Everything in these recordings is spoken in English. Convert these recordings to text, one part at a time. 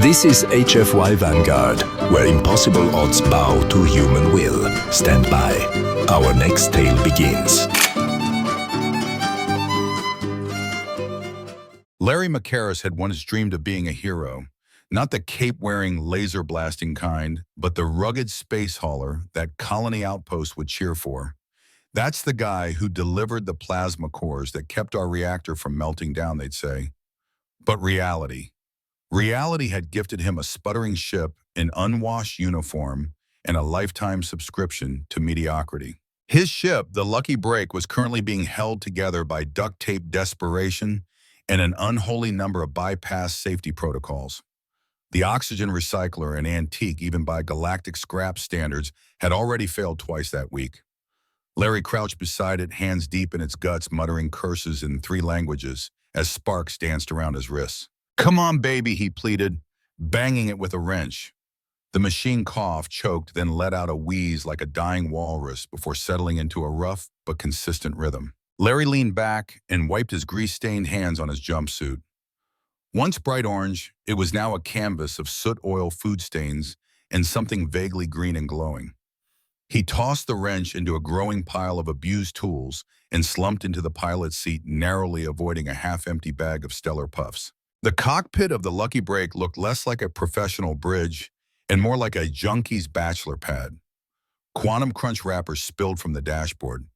This is HFY Vanguard, where impossible odds bow to human will. Stand by. Our next tale begins. Larry McCarras had once dreamed of being a hero. Not the cape-wearing, laser-blasting kind, but the rugged space hauler that colony outposts would cheer for. That's the guy who delivered the plasma cores that kept our reactor from melting down, they'd say. But reality had gifted him a sputtering ship, an unwashed uniform, and a lifetime subscription to mediocrity. His ship, the Lucky Break, was currently being held together by duct tape desperation and an unholy number of bypass safety protocols. The oxygen recycler, an antique even by galactic scrap standards, had already failed twice that week. Larry crouched beside it, hands deep in its guts, muttering curses in 3 languages as sparks danced around his wrists. "Come on, baby," he pleaded, banging it with a wrench. The machine coughed, choked, then let out a wheeze like a dying walrus before settling into a rough but consistent rhythm. Larry leaned back and wiped his grease-stained hands on his jumpsuit. Once bright orange, it was now a canvas of soot oil food stains and something vaguely green and glowing. He tossed the wrench into a growing pile of abused tools and slumped into the pilot's seat, narrowly avoiding a half-empty bag of Stellar Puffs. The cockpit of the Lucky Break looked less like a professional bridge and more like a junkie's bachelor pad. Quantum Crunch wrappers spilled from the dashboard.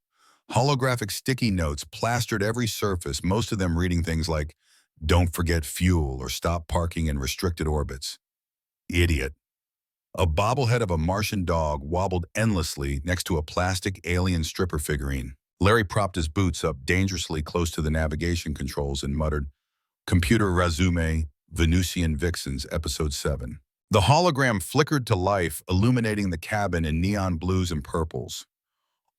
Holographic sticky notes plastered every surface, most of them reading things like, "Don't forget fuel," or "Stop parking in restricted orbits." Idiot. A bobblehead of a Martian dog wobbled endlessly next to a plastic alien stripper figurine. Larry propped his boots up dangerously close to the navigation controls and muttered, "Computer resume, Venusian Vixens, Episode 7. The hologram flickered to life, illuminating the cabin in neon blues and purples.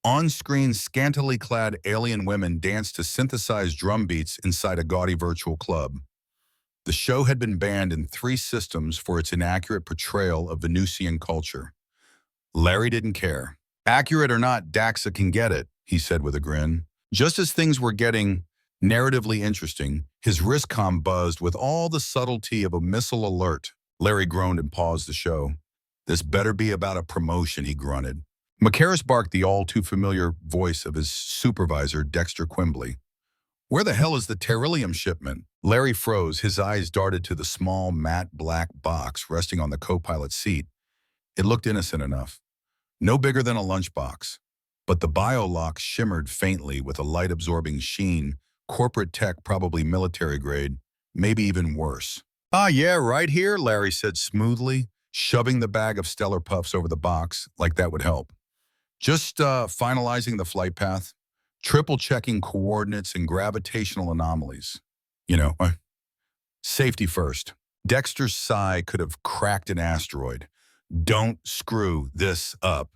On-screen, scantily clad alien women danced to synthesized drum beats inside a gaudy virtual club. The show had been banned in 3 systems for its inaccurate portrayal of Venusian culture. Larry didn't care. "Accurate or not, Daxa can get it," he said with a grin. Just as things were getting narratively interesting, his wristcom buzzed with all the subtlety of a missile alert. Larry groaned and paused the show. "This better be about a promotion," he grunted. McCarras barked the all-too-familiar voice of his supervisor, Dexter Quimbley. "Where the hell is the Terrillium shipment?" Larry froze. His eyes darted to the small, matte black box resting on the co-pilot's seat. It looked innocent enough. No bigger than a lunchbox. But the biolock shimmered faintly with a light-absorbing sheen, corporate tech, probably military grade, maybe even worse. "Ah, yeah, right here," Larry said smoothly, shoving the bag of Stellar Puffs over the box like that would help. "Just finalizing the flight path, triple-checking coordinates and gravitational anomalies. You know, safety first." Dexter's sigh could have cracked an asteroid. "Don't screw this up.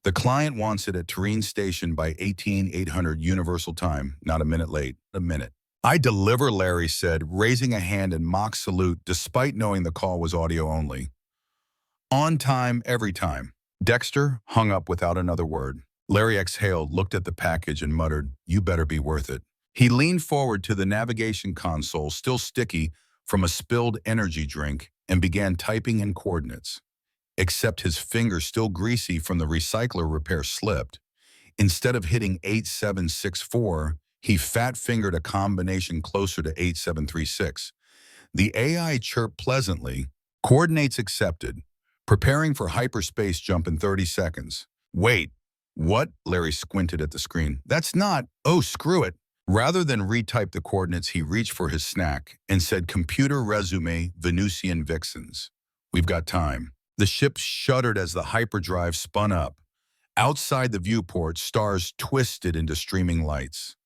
The client wants it at Terrene Station by 18,800 Universal Time, not a minute late, a minute." "I deliver," Larry said, raising a hand in mock salute despite knowing the call was audio only. "On time, every time." Dexter hung up without another word. Larry exhaled, looked at the package, and muttered, "You better be worth it." He leaned forward to the navigation console, still sticky from a spilled energy drink, and began typing in coordinates. Except his fingers, still greasy from the recycler repair, slipped. Instead of hitting 8764, he fat-fingered a combination closer to 8736. The AI chirped pleasantly, "Coordinates accepted. Preparing for hyperspace jump in 30 seconds. "Wait, what?" Larry squinted at the screen. "That's not— Oh, screw it." Rather than retype the coordinates, he reached for his snack and said, "Computer resume, Venusian Vixens. We've got time." The ship shuddered as the hyperdrive spun up. Outside the viewport, stars twisted into streaming lights.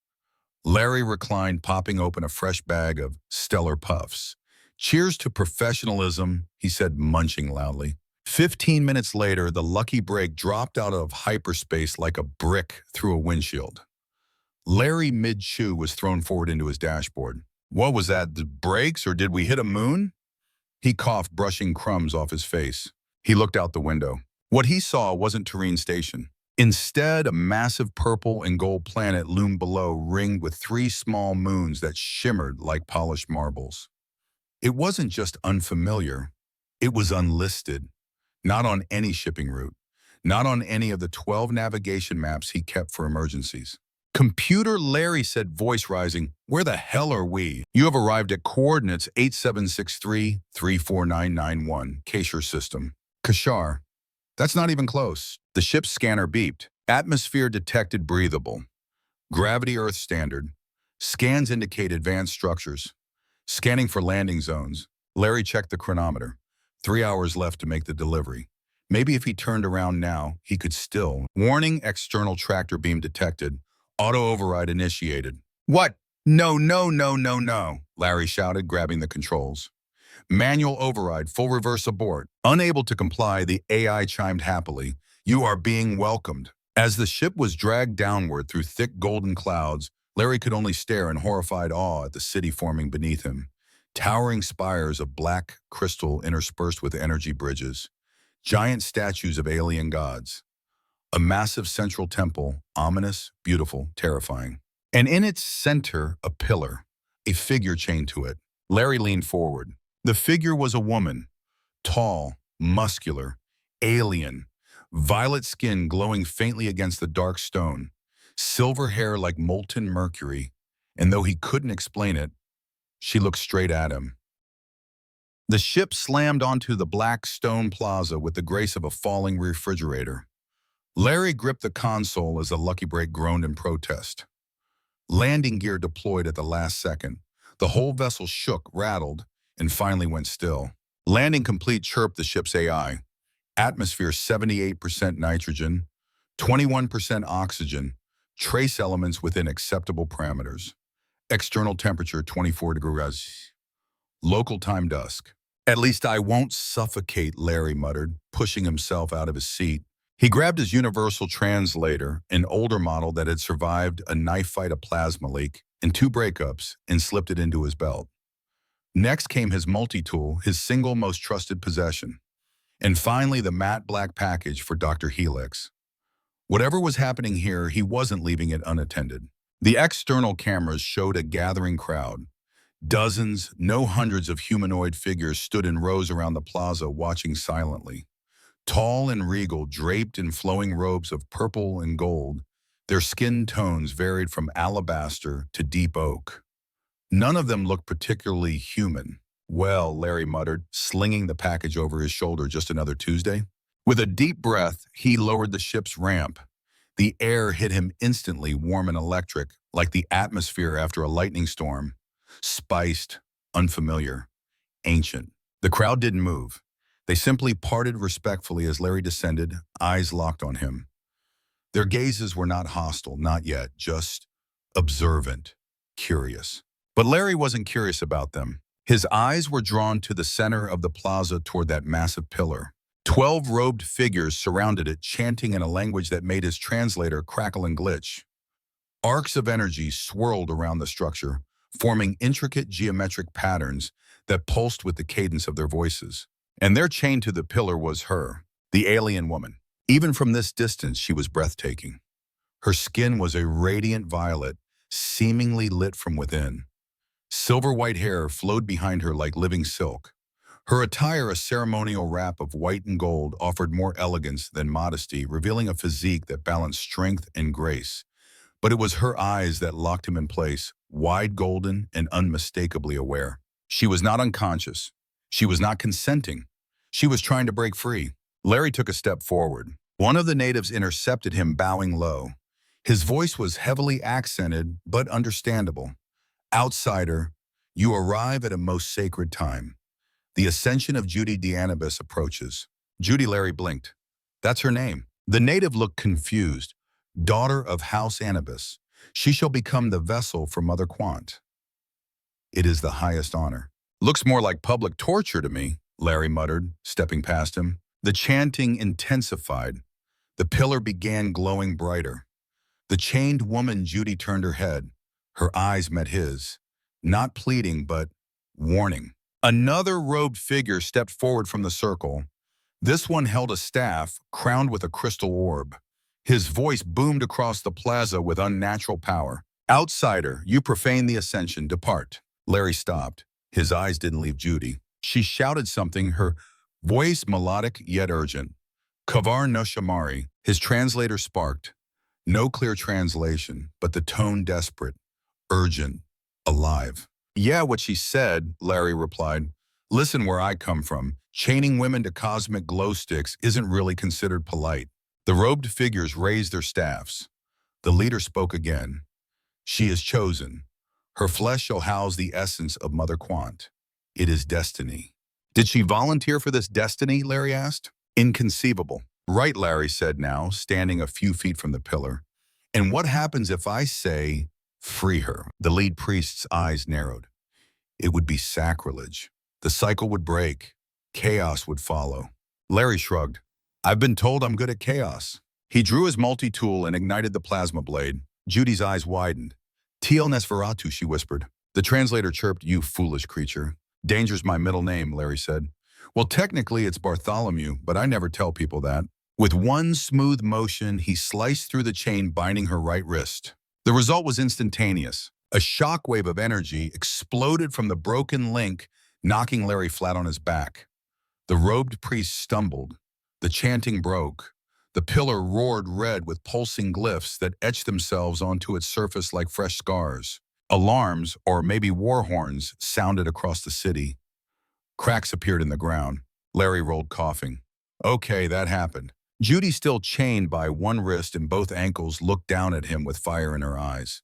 Larry reclined, popping open a fresh bag of Stellar Puffs. "Cheers to professionalism," he said, munching loudly. 15 minutes later, the Lucky Break dropped out of hyperspace like a brick through a windshield. Larry, mid-chew, was thrown forward into his dashboard. "What was that, the brakes, or did we hit a moon?" He coughed, brushing crumbs off his face. He looked out the window. What he saw wasn't Terrene Station. Instead, a massive purple and gold planet loomed below, ringed with 3 small moons that shimmered like polished marbles. It wasn't just unfamiliar. It was unlisted, not on any shipping route, not on any of the 12 navigation maps he kept for emergencies. Computer Larry said, voice rising, "Where the hell are we? You have arrived at coordinates 8763-34991, Kashar system." Kashar. That's not even close. The ship's scanner beeped. Atmosphere detected breathable. Gravity Earth standard. Scans indicate advanced structures. Scanning for landing zones. Larry checked the chronometer. 3 hours left to make the delivery. Maybe if he turned around now, he could still. Warning, external tractor beam detected. Auto override initiated. What? No, no, no, no, no, Larry shouted, grabbing the controls. Manual override, full reverse abort. Unable to comply, the AI chimed happily. You are being welcomed. As the ship was dragged downward through thick golden clouds, Larry could only stare in horrified awe at the city forming beneath him. Towering spires of black crystal interspersed with energy bridges. Giant statues of alien gods. A massive central temple, ominous, beautiful, terrifying. And in its center, a pillar, a figure chained to it. Larry leaned forward. The figure was a woman, tall, muscular, alien, violet skin glowing faintly against the dark stone, silver hair like molten mercury, and though he couldn't explain it, she looked straight at him. The ship slammed onto the black stone plaza with the grace of a falling refrigerator. Larry gripped the console as the Lucky Break groaned in protest. Landing gear deployed at the last second. The whole vessel shook, rattled, and finally went still. Landing complete, chirped the ship's AI. Atmosphere 78% nitrogen, 21% oxygen, trace elements within acceptable parameters. External temperature 24 degrees. Local time dusk. At least I won't suffocate, Larry muttered, pushing himself out of his seat. He grabbed his universal translator, an older model that had survived a knife fight, a plasma leak, and 2 breakups, and slipped it into his belt. Next came his multi-tool, his single most trusted possession. And finally, the matte black package for Dr. Helix. Whatever was happening here, he wasn't leaving it unattended. The external cameras showed a gathering crowd. Dozens, no hundreds of humanoid figures stood in rows around the plaza, watching silently. Tall and regal, draped in flowing robes of purple and gold, their skin tones varied from alabaster to deep oak. None of them looked particularly human. Well, Larry muttered, slinging the package over his shoulder, just another Tuesday. With a deep breath, he lowered the ship's ramp. The air hit him instantly, warm and electric, like the atmosphere after a lightning storm. Spiced, unfamiliar, ancient. The crowd didn't move. They simply parted respectfully as Larry descended, eyes locked on him. Their gazes were not hostile, not yet, just observant, curious. But Larry wasn't curious about them. His eyes were drawn to the center of the plaza toward that massive pillar. 12 robed figures surrounded it, chanting in a language that made his translator crackle and glitch. Arcs of energy swirled around the structure, forming intricate geometric patterns that pulsed with the cadence of their voices. And there chained to the pillar was her, the alien woman. Even from this distance, she was breathtaking. Her skin was a radiant violet, seemingly lit from within. Silver white hair flowed behind her like living silk. Her attire, a ceremonial wrap of white and gold, offered more elegance than modesty, revealing a physique that balanced strength and grace. But it was her eyes that locked him in place, wide golden and unmistakably aware. She was not unconscious. She was not consenting. She was trying to break free. Larry took a step forward. One of the natives intercepted him, bowing low. His voice was heavily accented, but understandable. Outsider, you arrive at a most sacred time. The ascension of Judy Dianabis approaches. Judy, Larry blinked. That's her name. The native looked confused. Daughter of House Anubis. She shall become the vessel for Mother Quant. It is the highest honor. Looks more like public torture to me, Larry muttered, stepping past him. The chanting intensified. The pillar began glowing brighter. The chained woman Judy turned her head. Her eyes met his. Not pleading, but warning. Another robed figure stepped forward from the circle. This one held a staff, crowned with a crystal orb. His voice boomed across the plaza with unnatural power. Outsider, you profane the Ascension, depart. Larry stopped. His eyes didn't leave Judy. She shouted something, her Voice melodic yet urgent. Kavar no Shamari. His translator sparked. No clear translation, but the tone desperate, urgent, alive. Yeah, what she said, Larry replied. Listen, where I come from, chaining women to cosmic glow sticks isn't really considered polite. The robed figures raised their staffs. The leader spoke again. She is chosen. Her flesh shall house the essence of Mother Quant. It is destiny. Did she volunteer for this destiny? Larry asked. Inconceivable. Right, Larry said now, standing a few feet from the pillar. And what happens if I say, free her? The lead priest's eyes narrowed. It would be sacrilege. The cycle would break. Chaos would follow. Larry shrugged. I've been told I'm good at chaos. He drew his multi-tool and ignited the plasma blade. Judy's eyes widened. Tiel Nesferatu, she whispered. The translator chirped, you foolish creature. Danger's my middle name, Larry said. Well, technically it's Bartholomew, but I never tell people that. With one smooth motion, he sliced through the chain binding her right wrist. The result was instantaneous. A shockwave of energy exploded from the broken link, knocking Larry flat on his back. The robed priest stumbled. The chanting broke. The pillar roared red with pulsing glyphs that etched themselves onto its surface like fresh scars. Alarms, or maybe war horns, sounded across the city. Cracks appeared in the ground. Larry rolled, coughing. Okay, that happened. Judy, still chained by one wrist and both ankles, looked down at him with fire in her eyes.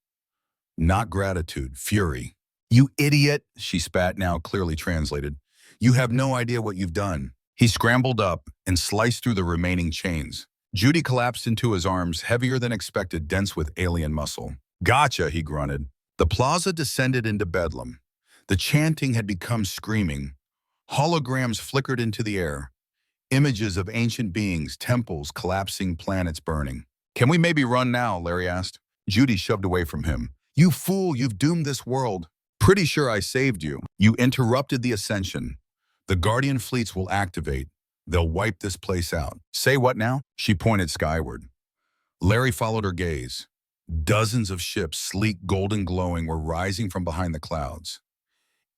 Not gratitude, fury. You idiot, she spat, now clearly translated. You have no idea what you've done. He scrambled up and sliced through the remaining chains. Judy collapsed into his arms, heavier than expected, dense with alien muscle. Gotcha, he grunted. The plaza descended into bedlam. The chanting had become screaming. Holograms flickered into the air. Images of ancient beings, temples, collapsing planets burning. Can we maybe run now? Larry asked. Judy shoved away from him. You fool, you've doomed this world. Pretty sure I saved you. You interrupted the Ascension. The Guardian fleets will activate. They'll wipe this place out. Say what now? She pointed skyward. Larry followed her gaze. Dozens of ships, sleek, golden glowing, were rising from behind the clouds.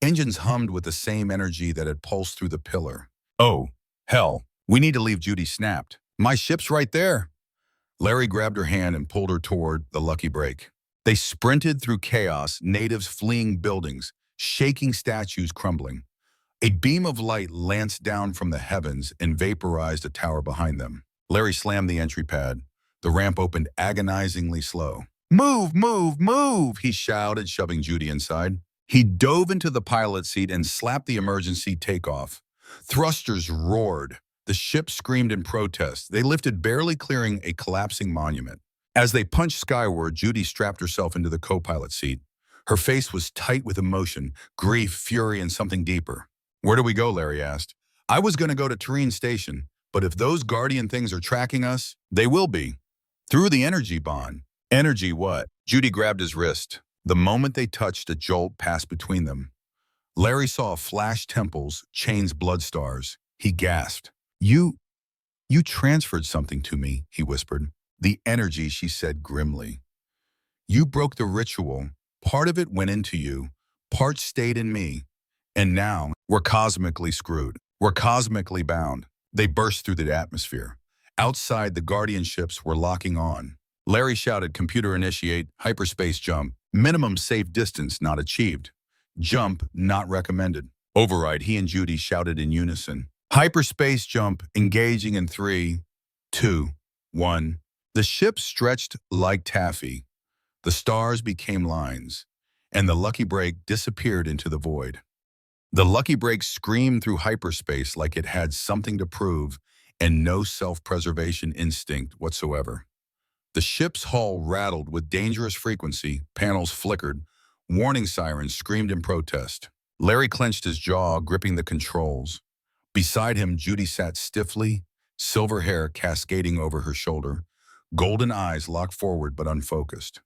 Engines hummed with the same energy that had pulsed through the pillar. Oh, hell, we need to leave, Judy snapped. My ship's right there. Larry grabbed her hand and pulled her toward the lucky break. They sprinted through chaos, natives fleeing buildings, shaking statues crumbling. A beam of light lanced down from the heavens and vaporized a tower behind them. Larry slammed the entry pad. The ramp opened agonizingly slow. Move, move, move, he shouted, shoving Judy inside. He dove into the pilot seat and slapped the emergency takeoff. Thrusters roared. The ship screamed in protest. They lifted, barely clearing a collapsing monument. As they punched skyward, Judy strapped herself into the co-pilot seat. Her face was tight with emotion, grief, fury, and something deeper. Where do we go? Larry asked. I was going to go to Turin Station, but if those Guardian things are tracking us, they will be. Through the energy bond. Energy what? Judy grabbed his wrist. The moment they touched, a jolt passed between them. Larry saw flash temples, chains, blood stars. He gasped. You transferred something to me, he whispered. The energy, she said grimly. You broke the ritual. Part of it went into you. Part stayed in me. And now, we're cosmically screwed. We're cosmically bound. They burst through the atmosphere. Outside, the Guardian ships were locking on. Larry shouted, computer initiate, hyperspace jump. Minimum safe distance not achieved. Jump not recommended. Override, he and Judy shouted in unison. Hyperspace jump, engaging in 3, 2, 1. The ship stretched like taffy. The stars became lines, and the lucky break disappeared into the void. The lucky break screamed through hyperspace like it had something to prove and no self-preservation instinct whatsoever. The ship's hull rattled with dangerous frequency, panels flickered, warning sirens screamed in protest. Larry clenched his jaw, gripping the controls. Beside him, Judy sat stiffly, silver hair cascading over her shoulder, golden eyes locked forward but unfocused.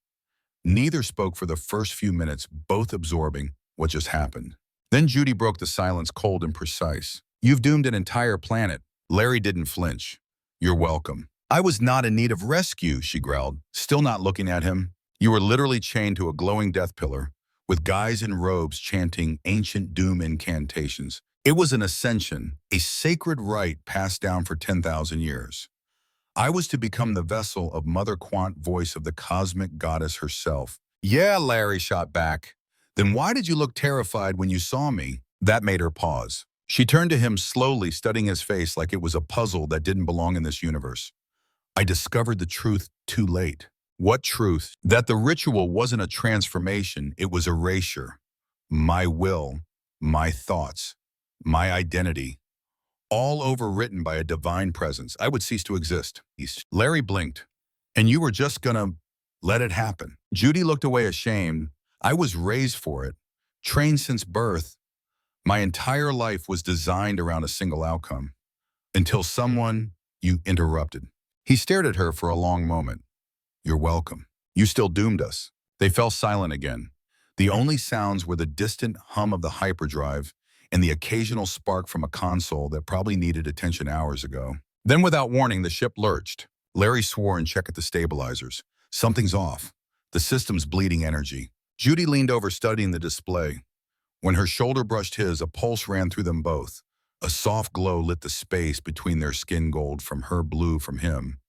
Neither spoke for the first few minutes, both absorbing what just happened. Then Judy broke the silence, cold and precise. You've doomed an entire planet. Larry didn't flinch. You're welcome. I was not in need of rescue, she growled, still not looking at him. You were literally chained to a glowing death pillar, with guys in robes chanting ancient doom incantations. It was an ascension, a sacred rite passed down for 10,000 years. I was to become the vessel of Mother Quant, voice of the cosmic goddess herself. Yeah, Larry shot back. Then why did you look terrified when you saw me? That made her pause. She turned to him slowly, studying his face like it was a puzzle that didn't belong in this universe. I discovered the truth too late. What truth? That the ritual wasn't a transformation, it was erasure. My will, my thoughts, my identity, all overwritten by a divine presence. I would cease to exist. Larry blinked. And you were just gonna let it happen. Judy looked away ashamed. I was raised for it, trained since birth. My entire life was designed around a single outcome. Until you interrupted. He stared at her for a long moment. You're welcome. You still doomed us. They fell silent again. The only sounds were the distant hum of the hyperdrive and the occasional spark from a console that probably needed attention hours ago. Then without warning, the ship lurched. Larry swore and checked at the stabilizers. Something's off. The system's bleeding energy. Judy leaned over, studying the display. When her shoulder brushed his, a pulse ran through them both. A soft glow lit the space between their skin gold from her blue from him.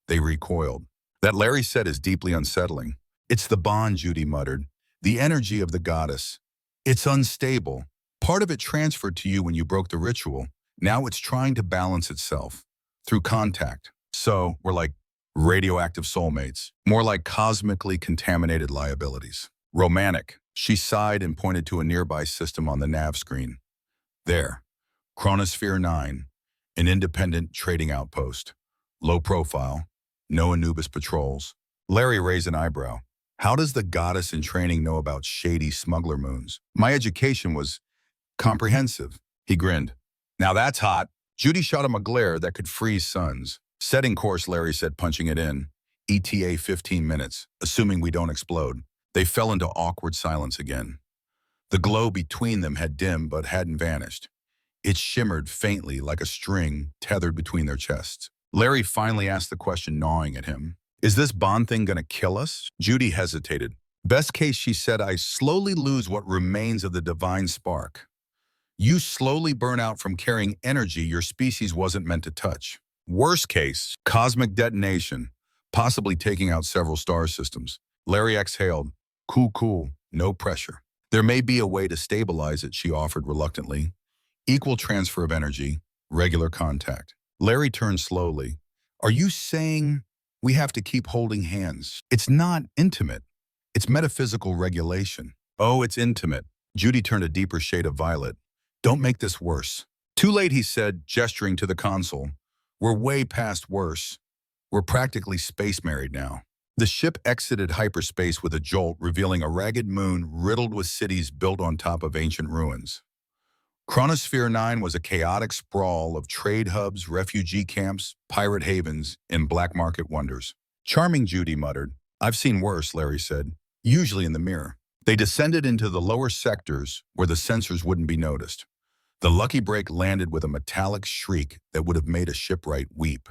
They recoiled. That, Larry said, is deeply unsettling. It's the bond, Judy muttered. The energy of the goddess. It's unstable. Part of it transferred to you when you broke the ritual. Now it's trying to balance itself through contact. So we're like radioactive soulmates, more like cosmically contaminated liabilities. Romantic. She sighed and pointed to a nearby system on the nav screen. There. Chronosphere 9, an independent trading outpost. Low profile, no Anubis patrols. Larry raised an eyebrow. How does the goddess in training know about shady smuggler moons? My education was comprehensive. He grinned. Now that's hot. Judy shot him a glare that could freeze suns. Setting course, Larry said, punching it in. ETA 15 minutes, assuming we don't explode. They fell into awkward silence again. The glow between them had dimmed but hadn't vanished. It shimmered faintly like a string tethered between their chests. Larry finally asked the question, gnawing at him. Is this bond thing gonna kill us? Judy hesitated. Best case, she said, I slowly lose what remains of the divine spark. You slowly burn out from carrying energy your species wasn't meant to touch. Worst case, cosmic detonation, possibly taking out several star systems. Larry exhaled. Cool, no pressure. There may be a way to stabilize it, she offered reluctantly. Equal transfer of energy, regular contact. Larry turned slowly. Are you saying we have to keep holding hands? It's not intimate. It's metaphysical regulation. Oh, it's intimate. Judy turned a deeper shade of violet. Don't make this worse. Too late, he said, gesturing to the console. We're way past worse. We're practically space married now. The ship exited hyperspace with a jolt, revealing a ragged moon riddled with cities built on top of ancient ruins. Chronosphere 9 was a chaotic sprawl of trade hubs, refugee camps, pirate havens, and black market wonders. Charming, Judy muttered. I've seen worse, Larry said, usually in the mirror. They descended into the lower sectors where the sensors wouldn't be noticed. The lucky break landed with a metallic shriek that would have made a shipwright weep.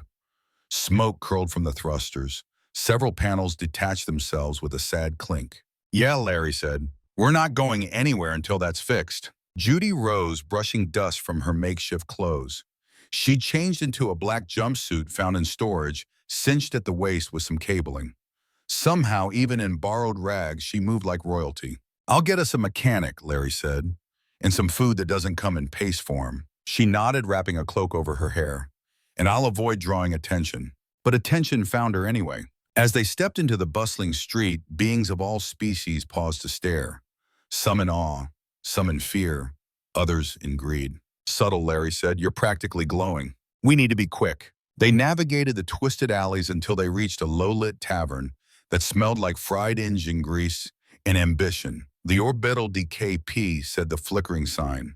Smoke curled from the thrusters. Several panels detached themselves with a sad clink. Yeah, Larry said. We're not going anywhere until that's fixed. Judy rose, brushing dust from her makeshift clothes. She changed into a black jumpsuit found in storage, cinched at the waist with some cabling. Somehow, even in borrowed rags, she moved like royalty. I'll get us a mechanic, Larry said, and some food that doesn't come in paste form. She nodded, wrapping a cloak over her hair. And I'll avoid drawing attention. But attention found her anyway. As they stepped into the bustling street, beings of all species paused to stare. Some in awe, some in fear, others in greed. Subtle, Larry said. You're practically glowing. We need to be quick. They navigated the twisted alleys until they reached a low-lit tavern that smelled like fried engine grease and ambition. The orbital DKP, said the flickering sign.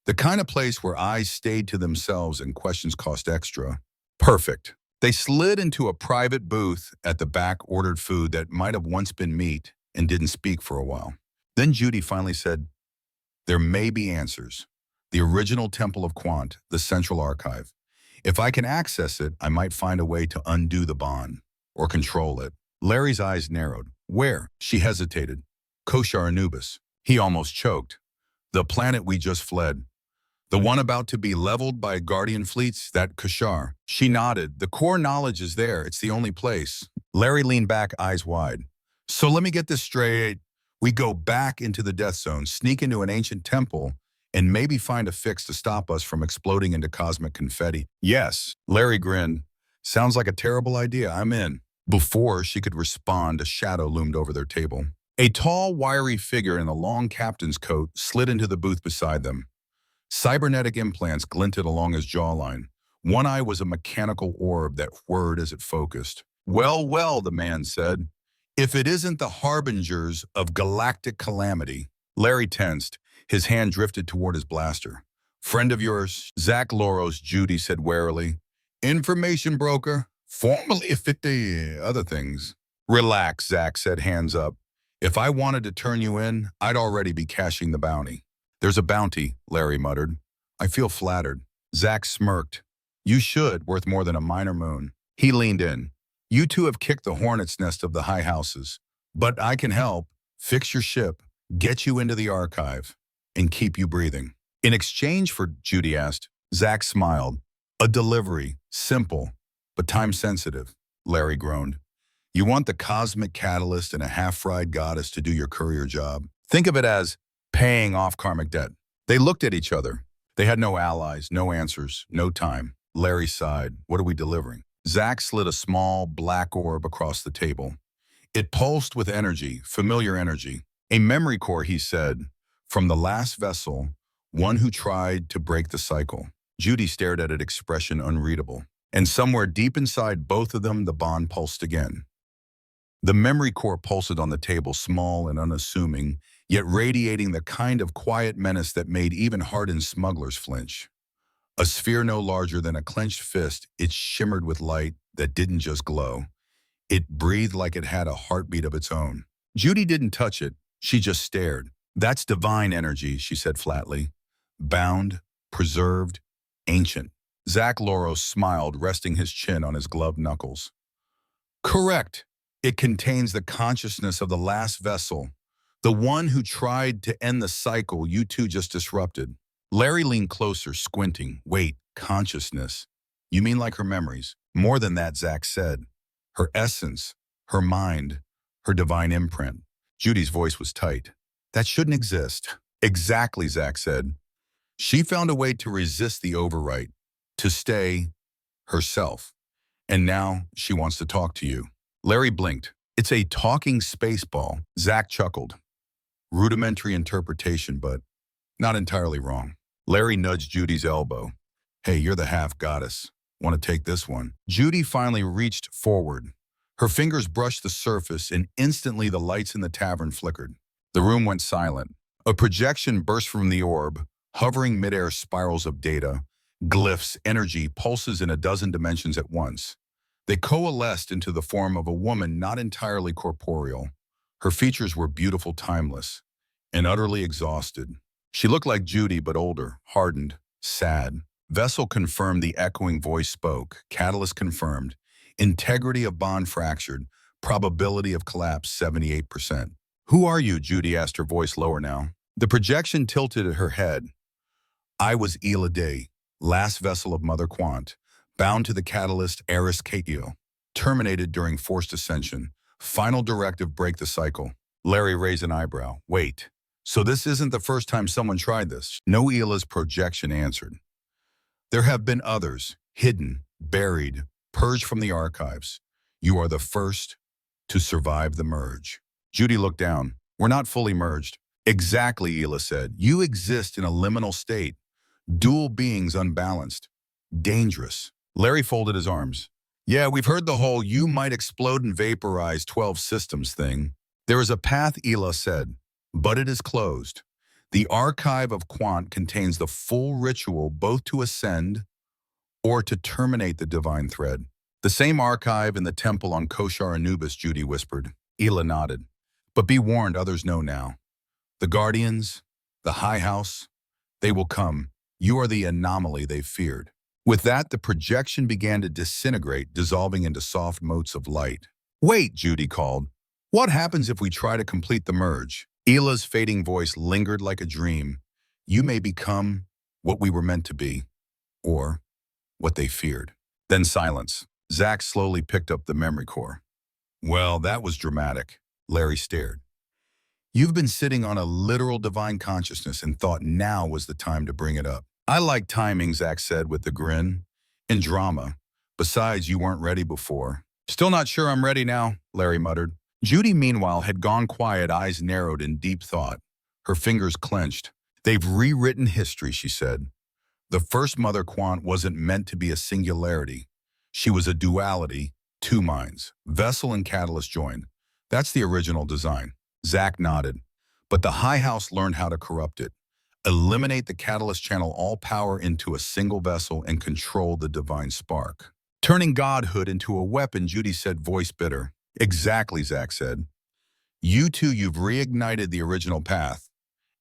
The kind of place where eyes stayed to themselves and questions cost extra. Perfect. They slid into a private booth at the back, ordered food that might have once been meat, and didn't speak for a while. Then Judy finally said, there may be answers. The original Temple of Quant, the central archive. If I can access it, I might find a way to undo the bond, or control it. Larry's eyes narrowed. Where? She hesitated. Koshar Anubis. He almost choked. The planet we just fled. The one about to be leveled by Guardian fleets, that Kashar. She nodded. The core knowledge is there. It's the only place. Larry leaned back, eyes wide. So let me get this straight. We go back into the death zone, sneak into an ancient temple, and maybe find a fix to stop us from exploding into cosmic confetti. Yes, Larry grinned. Sounds like a terrible idea. I'm in. Before she could respond, a shadow loomed over their table. A tall, wiry figure in a long captain's coat slid into the booth beside them. Cybernetic implants glinted along his jawline. One eye was a mechanical orb that whirred as it focused. Well, well, the man said. If it isn't the harbingers of galactic calamity. Larry tensed. His hand drifted toward his blaster. Friend of yours, Zach Loros, Judy said warily. Information broker, formerly 50 other things. Relax, Zach said, hands up. If I wanted to turn you in, I'd already be cashing the bounty. There's a bounty, Larry muttered. I feel flattered. Zach smirked. You should, worth more than a minor moon. He leaned in. You two have kicked the hornet's nest of the high houses. But I can help, fix your ship, get you into the archive, and keep you breathing. In exchange for, Judy asked. Zach smiled. A delivery, simple, but time-sensitive, Larry groaned. You want the cosmic catalyst and a half-fried goddess to do your courier job. Think of it as paying off karmic debt. They looked at each other. They had no allies, no answers, no time. Larry sighed. What are we delivering? Zach slid a small, black orb across the table. It pulsed with energy, familiar energy. A memory core, he said, from the last vessel, one who tried to break the cycle. Judy stared at it, expression unreadable. And somewhere deep inside both of them, the bond pulsed again. The memory core pulsed on the table, small and unassuming, yet radiating the kind of quiet menace that made even hardened smugglers flinch. A sphere no larger than a clenched fist, it shimmered with light that didn't just glow. It breathed like it had a heartbeat of its own. Judy didn't touch it. She just stared. That's divine energy, she said flatly. Bound, preserved, ancient. Zach Loros smiled, resting his chin on his gloved knuckles. Correct. It contains the consciousness of the last vessel, the one who tried to end the cycle you two just disrupted. Larry leaned closer, squinting. Wait, consciousness? You mean like her memories? More than that, Zach said. Her essence, her mind, her divine imprint. Judy's voice was tight. That shouldn't exist. Exactly, Zach said. She found a way to resist the overwrite, to stay herself. And now she wants to talk to you. Larry blinked. It's a talking space ball. Zach chuckled. Rudimentary interpretation, but not entirely wrong. Larry nudged Judy's elbow. Hey, you're the half-goddess. Want to take this one? Judy finally reached forward. Her fingers brushed the surface, and instantly the lights in the tavern flickered. The room went silent. A projection burst from the orb, hovering midair spirals of data, glyphs, energy, pulses in a dozen dimensions at once. They coalesced into the form of a woman not entirely corporeal. Her features were beautiful, timeless, and utterly exhausted. She looked like Judy, but older, hardened, sad. Vessel confirmed, the echoing voice spoke. Catalyst confirmed. Integrity of bond fractured. Probability of collapse 78%. Who are you? Judy asked, her voice lower now. The projection tilted at her head. I was Ela Day, last vessel of Mother Quant, bound to the catalyst Eris Katio, terminated during forced ascension. Final directive, break the cycle. Larry raised an eyebrow. Wait, so this isn't the first time someone tried this? No, Ela's projection answered. There have been others, hidden, buried, purged from the archives. You are the first to survive the merge. Judy looked down. We're not fully merged. Exactly, Ela said. You exist in a liminal state. Dual beings unbalanced. Dangerous. Larry folded his arms. Yeah, we've heard the whole you might explode and vaporize 12 systems thing. There is a path, Ela said, but it is closed. The archive of Quant contains the full ritual both to ascend or to terminate the divine thread. The same archive in the temple on Koshar Anubis, Judy whispered. Ela nodded. But be warned, others know now. The Guardians, the High House, they will come. You are the anomaly they feared. With that, the projection began to disintegrate, dissolving into soft motes of light. Wait, Judy called. What happens if we try to complete the merge? Ela's fading voice lingered like a dream. You may become what we were meant to be, or what they feared. Then silence. Zach slowly picked up the memory core. Well, that was dramatic. Larry stared. You've been sitting on a literal divine consciousness and thought now was the time to bring it up. I like timing, Zach said with a grin. In drama. Besides, you weren't ready before. Still not sure I'm ready now, Larry muttered. Judy, meanwhile, had gone quiet, eyes narrowed in deep thought. Her fingers clenched. They've rewritten history, she said. The first Mother Quant wasn't meant to be a singularity. She was a duality, two minds. Vessel and catalyst joined. That's the original design. Zach nodded. But the High House learned how to corrupt it. Eliminate the catalyst, channel all power into a single vessel, and control the divine spark. Turning Godhood into a weapon, Judy said, voice bitter. Exactly, Zach said. You two, you've reignited the original path.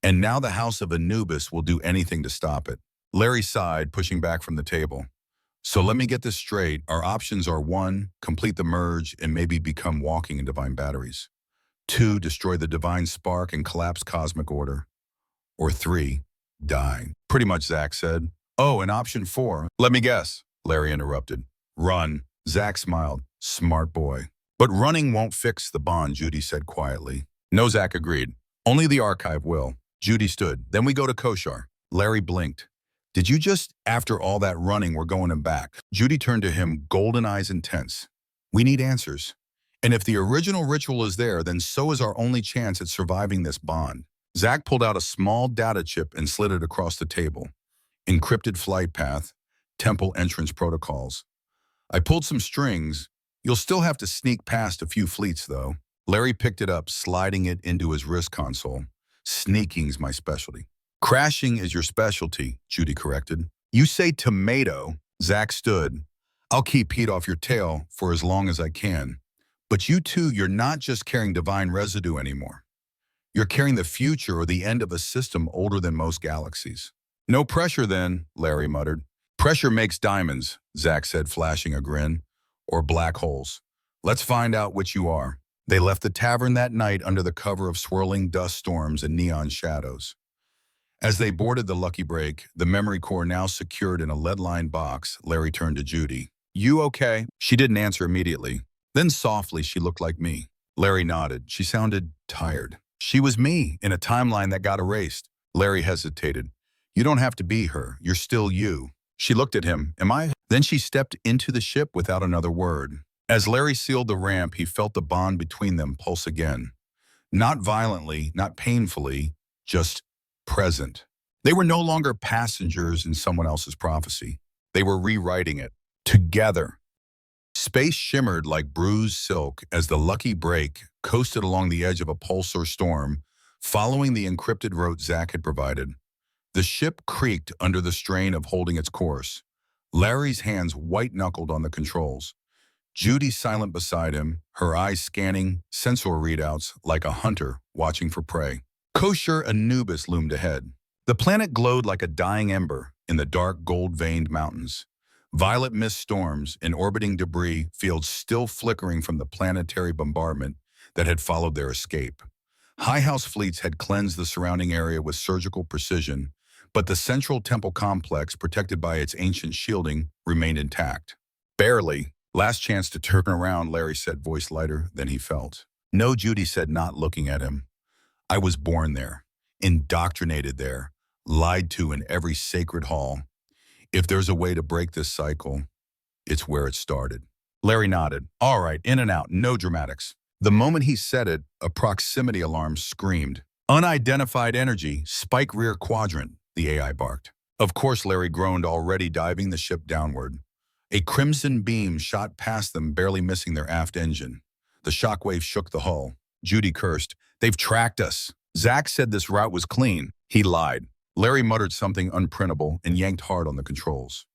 And now the House of Anubis will do anything to stop it. Larry sighed, pushing back from the table. So let me get this straight. Our options are 1, complete the merge and maybe become walking in divine batteries. 2, destroy the divine spark and collapse cosmic order. Or 3, die. Pretty much, Zach said. Oh, and option 4. Let me guess, Larry interrupted. Run. Zach smiled. Smart boy. But running won't fix the bond, Judy said quietly. No, Zach agreed. Only the archive will. Judy stood. Then we go to Koshar. Larry blinked. Did you just, after all that running, we're going him back? Judy turned to him, golden eyes intense. We need answers. And if the original ritual is there, then so is our only chance at surviving this bond. Zach pulled out a small data chip and slid it across the table. Encrypted flight path, temple entrance protocols. I pulled some strings. You'll still have to sneak past a few fleets, though. Larry picked it up, sliding it into his wrist console. Sneaking's my specialty. Crashing is your specialty, Judy corrected. You say tomato. Zach stood. I'll keep heat off your tail for as long as I can. But you two, you're not just carrying divine residue anymore. You're carrying the future or the end of a system older than most galaxies. No pressure then, Larry muttered. Pressure makes diamonds, Zach said, flashing a grin. Or black holes. Let's find out which you are. They left the tavern that night under the cover of swirling dust storms and neon shadows. As they boarded the Lucky Break, the memory core now secured in a lead-lined box, Larry turned to Judy. You okay? She didn't answer immediately. Then softly, she looked like me. Larry nodded. She sounded tired. She was me, in a timeline that got erased. Larry hesitated. You don't have to be her. You're still you. She looked at him. Am I? Then she stepped into the ship without another word. As Larry sealed the ramp, he felt the bond between them pulse again. Not violently, not painfully, just present. They were no longer passengers in someone else's prophecy. They were rewriting it. Together. Space shimmered like bruised silk as the Lucky Break coasted along the edge of a pulsar storm, following the encrypted route Zach had provided. The ship creaked under the strain of holding its course. Larry's hands white-knuckled on the controls. Judy silent beside him, her eyes scanning sensor readouts like a hunter watching for prey. Kosher Anubis loomed ahead. The planet glowed like a dying ember in the dark gold-veined mountains. Violet mist storms and orbiting debris fields still flickering from the planetary bombardment that had followed their escape. High House fleets had cleansed the surrounding area with surgical precision, but the central temple complex, protected by its ancient shielding, remained intact. Barely. Last chance to turn around, Larry said, voice lighter than he felt. No, Judy said, not looking at him. I was born there, indoctrinated there, lied to in every sacred hall. If there's a way to break this cycle, it's where it started. Larry nodded. All right, in and out, no dramatics. The moment he said it, a proximity alarm screamed. Unidentified energy, spike rear quadrant, the AI barked. Of course, Larry groaned, already diving the ship downward. A crimson beam shot past them, barely missing their aft engine. The shockwave shook the hull. Judy cursed. They've tracked us. Zach said this route was clean. He lied. Larry muttered something unprintable and yanked hard on the controls.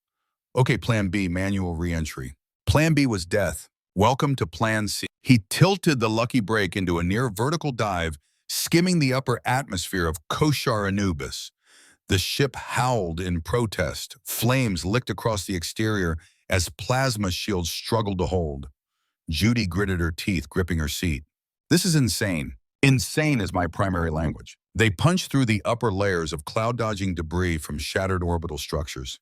Okay, Plan B, manual re-entry. Plan B was death. Welcome to Plan C. He tilted the Lucky Break into a near vertical dive, skimming the upper atmosphere of Koshar Anubis. The ship howled in protest. Flames licked across the exterior as plasma shields struggled to hold. Judy gritted her teeth, gripping her seat. This is insane. Insane is my primary language. They punched through the upper layers of cloud-dodging debris from shattered orbital structures.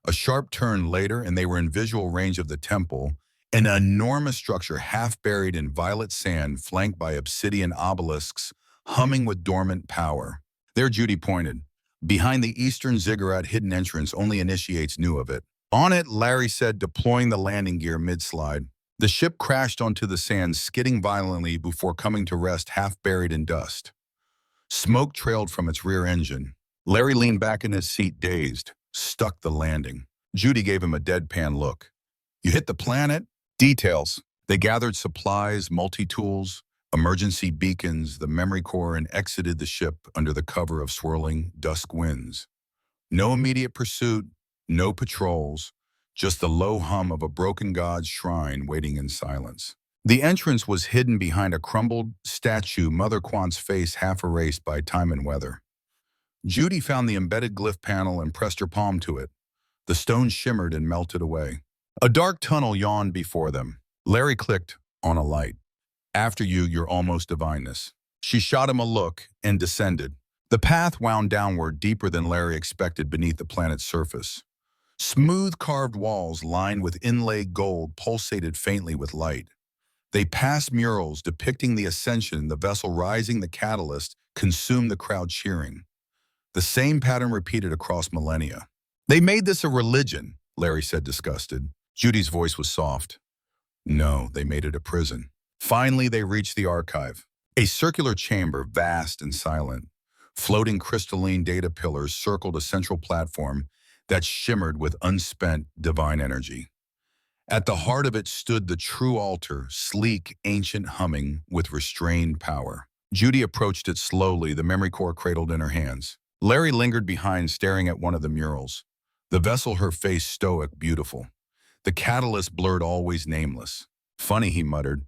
A sharp turn later, and they were in visual range of the temple, an enormous structure half buried in violet sand flanked by obsidian obelisks, humming with dormant power. There Judy pointed. Behind the eastern ziggurat hidden entrance only initiates knew of it. On it, Larry said, deploying the landing gear mid-slide. The ship crashed onto the sand, skidding violently before coming to rest half buried in dust. Smoke trailed from its rear engine. Larry leaned back in his seat, dazed, stuck the landing. Judy gave him a deadpan look. You hit the planet? Details. They gathered supplies, multi-tools, emergency beacons, the memory core, and exited the ship under the cover of swirling dusk winds. No immediate pursuit, no patrols, just the low hum of a broken god's shrine waiting in silence. The entrance was hidden behind a crumbled statue, Mother Quant's face half erased by time and weather. Judy found the embedded glyph panel and pressed her palm to it. The stone shimmered and melted away. A dark tunnel yawned before them. Larry clicked on a light. After you, your almost divineness. She shot him a look and descended. The path wound downward, deeper than Larry expected beneath the planet's surface. Smooth carved walls lined with inlaid gold pulsated faintly with light. They passed murals depicting the Ascension, the vessel rising, the catalyst, consumed the crowd cheering. The same pattern repeated across millennia. They made this a religion, Larry said, disgusted. Judy's voice was soft. No, they made it a prison. Finally, they reached the archive. A circular chamber, vast and silent. Floating crystalline data pillars circled a central platform that shimmered with unspent divine energy. At the heart of it stood the true altar, sleek, ancient, humming with restrained power. Judy approached it slowly, the memory core cradled in her hands. Larry lingered behind, staring at one of the murals. The vessel, her face stoic, beautiful. The catalyst blurred, always nameless. Funny, he muttered.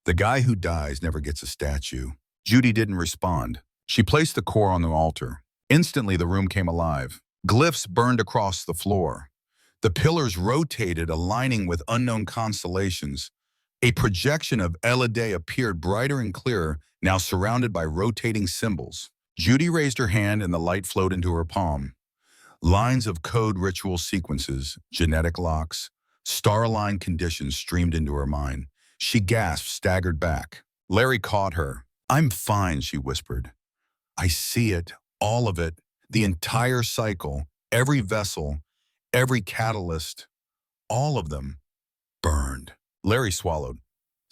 The guy who dies never gets a statue. Judy didn't respond. She placed the core on the altar. Instantly, the room came alive. Glyphs burned across the floor. The pillars rotated, aligning with unknown constellations. A projection of Elide appeared brighter and clearer, now surrounded by rotating symbols. Judy raised her hand and the light flowed into her palm. Lines of code ritual sequences, genetic locks, star-aligned conditions streamed into her mind. She gasped, staggered back. Larry caught her. I'm fine, she whispered. I see it, all of it, the entire cycle, every vessel, every catalyst, all of them, burned. Larry swallowed.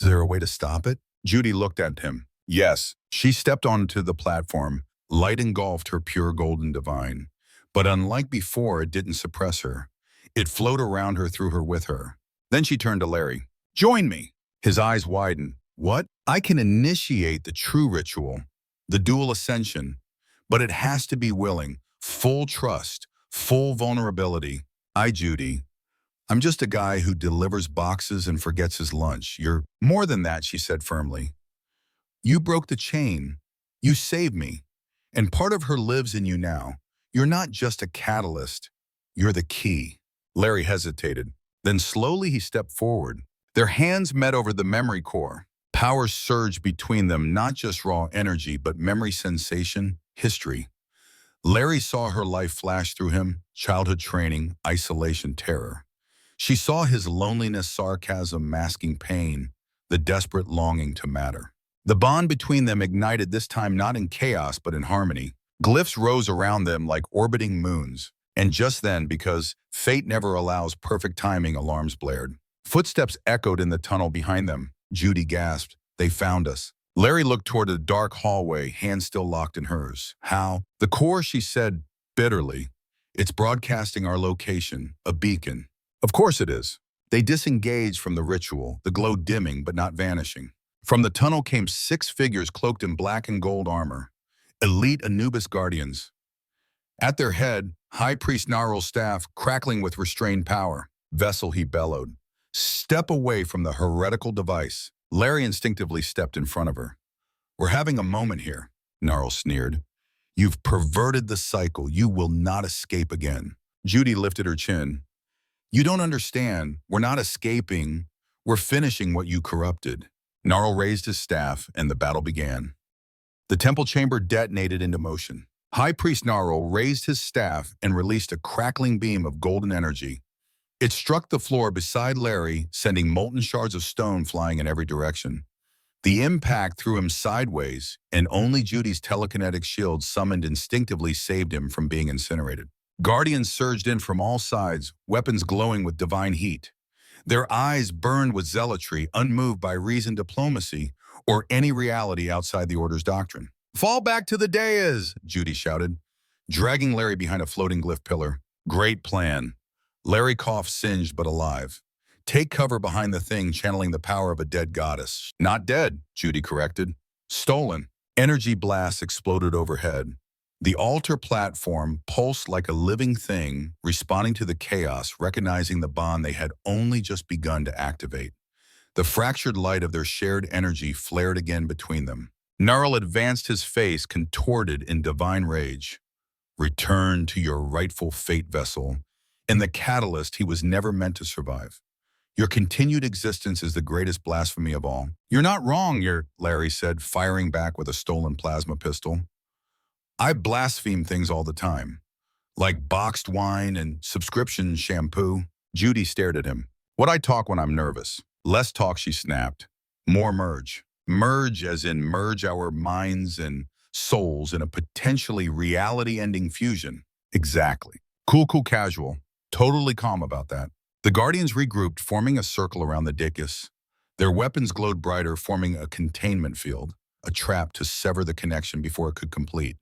Is there a way to stop it? Judy looked at him. Yes. She stepped onto the platform. Light engulfed her pure golden divine. But unlike before, it didn't suppress her. It flowed around her, through her, with her. Then she turned to Larry. Join me. His eyes widened. What? I can initiate the true ritual, the dual ascension, but it has to be willing, full trust, full vulnerability. Judy. I'm just a guy who delivers boxes and forgets his lunch. You're more than that, she said firmly. You broke the chain. You saved me. And part of her lives in you now. You're not just a catalyst. You're the key. Larry hesitated. Then slowly he stepped forward. Their hands met over the memory core. Power surged between them, not just raw energy, but memory, sensation, history. Larry saw her life flash through him, childhood training, isolation, terror. She saw his loneliness, sarcasm, masking pain, the desperate longing to matter. The bond between them ignited, this time not in chaos, but in harmony. Glyphs rose around them like orbiting moons. And just then, because fate never allows perfect timing, alarms blared. Footsteps echoed in the tunnel behind them. Judy gasped. They found us. Larry looked toward a dark hallway, hands still locked in hers. How? The core, she said bitterly. It's broadcasting our location, a beacon. Of course it is. They disengaged from the ritual, the glow dimming but not vanishing. From the tunnel came 6 figures cloaked in black and gold armor. Elite Anubis guardians. At their head, High Priest Narul's staff crackling with restrained power. Vessel, he bellowed. Step away from the heretical device. Larry instinctively stepped in front of her. We're having a moment here, Narul sneered. You've perverted the cycle. You will not escape again. Judy lifted her chin. You don't understand. We're not escaping. We're finishing what you corrupted. Narul raised his staff and the battle began. The temple chamber detonated into motion. High Priest Gnarl raised his staff and released a crackling beam of golden energy. It struck the floor beside Larry, sending molten shards of stone flying in every direction. The impact threw him sideways, and only Judy's telekinetic shield summoned instinctively saved him from being incinerated. Guardians surged in from all sides, weapons glowing with divine heat. Their eyes burned with zealotry, unmoved by reasoned diplomacy or any reality outside the Order's doctrine. "Fall back to the dais," Judy shouted, dragging Larry behind a floating glyph pillar. "Great plan." Larry coughed, singed but alive. "Take cover behind the thing, channeling the power of a dead goddess." "Not dead," Judy corrected. "Stolen." Energy blasts exploded overhead. The altar platform pulsed like a living thing, responding to the chaos, recognizing the bond they had only just begun to activate. The fractured light of their shared energy flared again between them. Gnarl advanced, his face contorted in divine rage. "Return to your rightful fate, vessel. In the catalyst he was never meant to survive. Your continued existence is the greatest blasphemy of all." "You're not wrong, Larry said, firing back with a stolen plasma pistol. "I blaspheme things all the time, like boxed wine and subscription shampoo." Judy stared at him. "What I talk when I'm nervous." "Less talk," she snapped. "More merge." "Merge as in merge our minds and souls in a potentially reality-ending fusion." "Exactly." Cool, casual. Totally calm about that. The Guardians regrouped, forming a circle around the dais. Their weapons glowed brighter, forming a containment field, a trap to sever the connection before it could complete.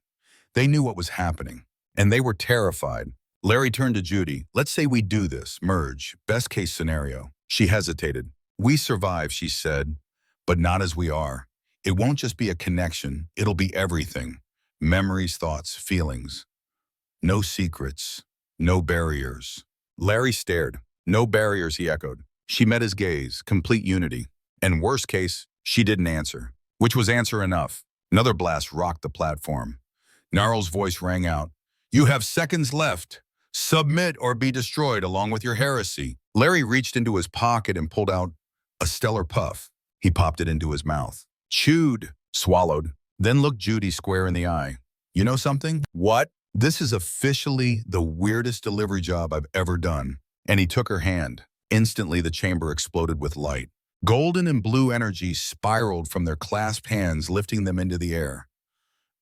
They knew what was happening, and they were terrified. Larry turned to Judy. "Let's say we do this, merge, best case scenario." She hesitated. "We survive," she said, "but not as we are. It won't just be a connection, it'll be everything. Memories, thoughts, feelings. No secrets, no barriers." Larry stared. "No barriers," he echoed. She met his gaze, complete unity. And worst case, she didn't answer, which was answer enough. Another blast rocked the platform. Gnarl's voice rang out. "You have seconds left. Submit or be destroyed along with your heresy." Larry reached into his pocket and pulled out a stellar puff. He popped it into his mouth. Chewed, swallowed, then looked Judy square in the eye. "You know something?" "What?" "This is officially the weirdest delivery job I've ever done." And he took her hand. Instantly, the chamber exploded with light. Golden and blue energy spiraled from their clasped hands, lifting them into the air.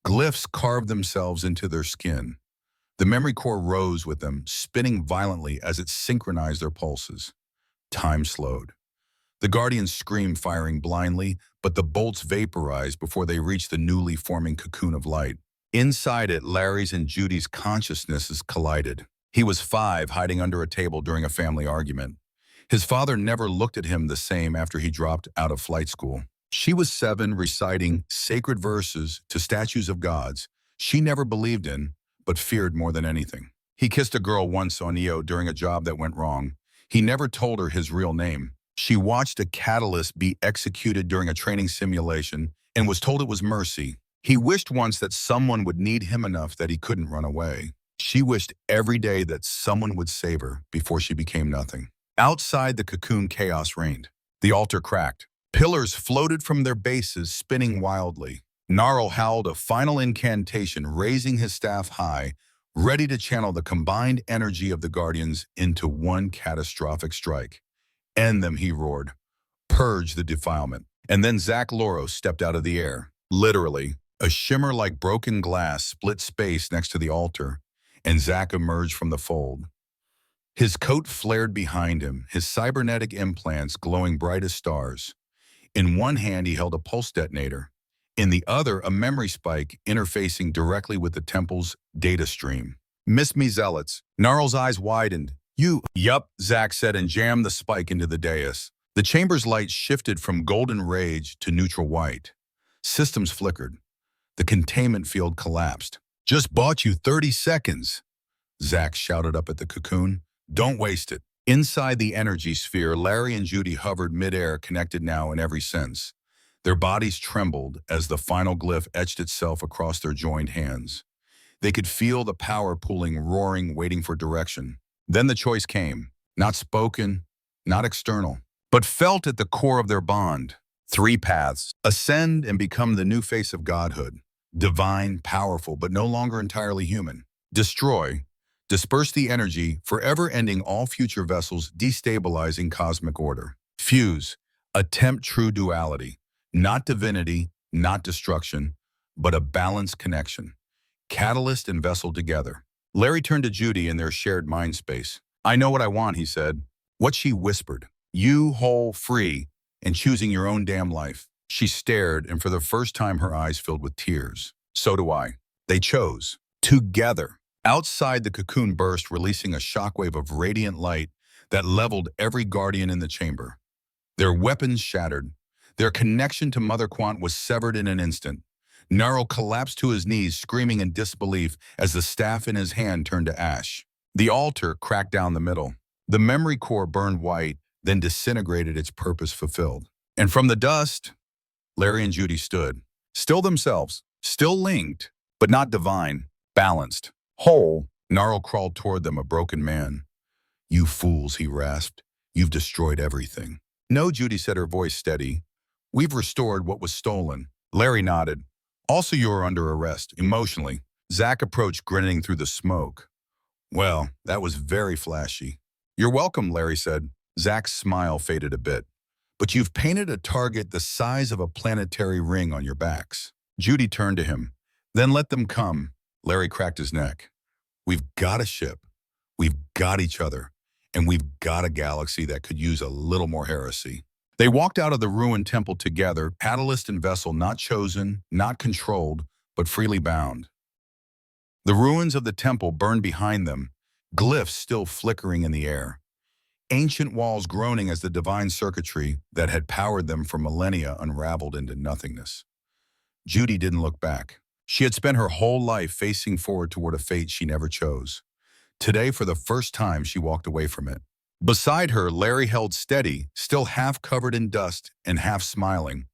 Glyphs carved themselves into their skin. The memory core rose with them, spinning violently as it synchronized their pulses. Time slowed. The Guardians screamed, firing blindly, but the bolts vaporized before they reached the newly forming cocoon of light. Inside it, Larry's and Judy's consciousnesses collided. He was 5, hiding under a table during a family argument. His father never looked at him the same after he dropped out of flight school. She was 7, reciting sacred verses to statues of gods she never believed in, but feared more than anything. He kissed a girl once on EO during a job that went wrong. He never told her his real name. She watched a catalyst be executed during a training simulation and was told it was mercy. He wished once that someone would need him enough that he couldn't run away. She wished every day that someone would save her before she became nothing. Outside the cocoon, chaos reigned. The altar cracked. Pillars floated from their bases, spinning wildly. Gnarl howled a final incantation, raising his staff high, ready to channel the combined energy of the Guardians into one catastrophic strike. "End them," he roared. "Purge the defilement." And then Zach Loro stepped out of the air. Literally, a shimmer like broken glass split space next to the altar, and Zach emerged from the fold. His coat flared behind him, his cybernetic implants glowing bright as stars. In one hand, he held a pulse detonator. In the other, a memory spike interfacing directly with the temple's data stream. "Miss me, zealots." Gnarl's eyes widened. Yup, Zach said, and jammed the spike into the dais. The chamber's light shifted from golden rage to neutral white. Systems flickered. The containment field collapsed. "Just bought you 30 seconds. Zach shouted up at the cocoon. "Don't waste it." Inside the energy sphere, Larry and Judy hovered midair, connected now in every sense. Their bodies trembled as the final glyph etched itself across their joined hands. They could feel the power pooling, roaring, waiting for direction. Then the choice came. Not spoken, not external, but felt at the core of their bond. 3 paths. Ascend and become the new face of Godhood. divine, powerful, but no longer entirely human. Destroy, disperse the energy, forever ending all future vessels, destabilizing cosmic order. Fuse, attempt true duality, not divinity, not destruction, but a balanced connection. Catalyst and vessel together. Larry turned to Judy in their shared mind space. I know what I want, he said. What she whispered. You, whole, free, and choosing your own damn life. She stared, and for the first time her eyes filled with tears. So do I. They chose. Together. Outside, the cocoon burst, releasing a shockwave of radiant light that leveled every guardian in the chamber. Their weapons shattered. Their connection to Mother Quant was severed in an instant. Gnarl collapsed to his knees, screaming in disbelief as the staff in his hand turned to ash. The altar cracked down the middle. The memory core burned white, then disintegrated, its purpose fulfilled. And from the dust, Larry and Judy stood, still themselves, still linked, but not divine, balanced, whole. Gnarl crawled toward them, a broken man. You fools, he rasped. You've destroyed everything. No, Judy said, her voice steady. We've restored what was stolen. Larry nodded. Also, you are under arrest, emotionally. Zach approached, grinning through the smoke. Well, that was very flashy. You're welcome, Larry said. Zach's smile faded a bit. But you've painted a target the size of a planetary ring on your backs. Judy turned to him. Then let them come. Larry cracked his neck. We've got a ship. We've got each other. And we've got a galaxy that could use a little more heresy. They walked out of the ruined temple together, catalyst and vessel not chosen, not controlled, but freely bound. The ruins of the temple burned behind them, glyphs still flickering in the air. Ancient walls groaning as the divine circuitry that had powered them for millennia unraveled into nothingness. Judy didn't look back. She had spent her whole life facing forward toward a fate she never chose. Today, for the first time, she walked away from it. Beside her, Larry held steady, still half covered in dust and half smiling,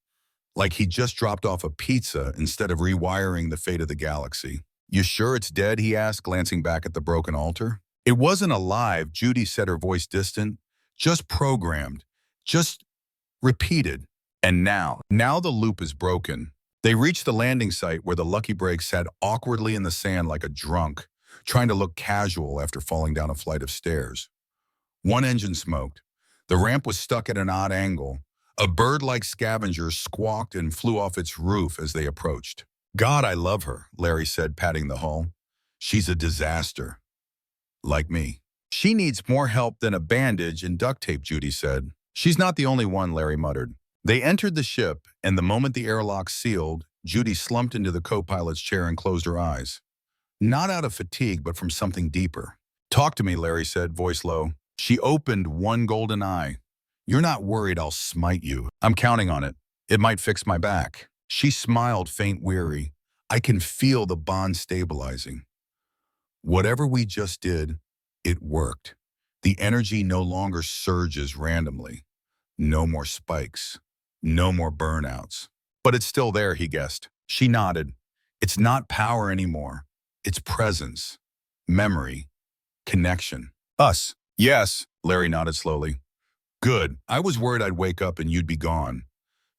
like he just dropped off a pizza instead of rewiring the fate of the galaxy. You sure it's dead, he asked, glancing back at the broken altar. It wasn't alive, Judy said, her voice distant. Just programmed. Just repeated. And now the loop is broken. They reached the landing site where the Lucky Break sat awkwardly in the sand like a drunk, trying to look casual after falling down a flight of stairs. One engine smoked. The ramp was stuck at an odd angle. A bird-like scavenger squawked and flew off its roof as they approached. God, I love her, Larry said, patting the hull. She's a disaster. Like me. She needs more help than a bandage and duct tape, Judy said. She's not the only one, Larry muttered. They entered the ship, and the moment the airlock sealed, Judy slumped into the co-pilot's chair and closed her eyes. Not out of fatigue, but from something deeper. Talk to me, Larry said, voice low. She opened one golden eye. You're not worried I'll smite you. I'm counting on it. It might fix my back. She smiled, faint, weary. I can feel the bond stabilizing. Whatever we just did, it worked. The energy no longer surges randomly. No more spikes. No more burnouts. But it's still there, he guessed. She nodded. It's not power anymore. It's presence, memory, connection. Us. Yes, Larry nodded slowly. Good. I was worried I'd wake up and you'd be gone.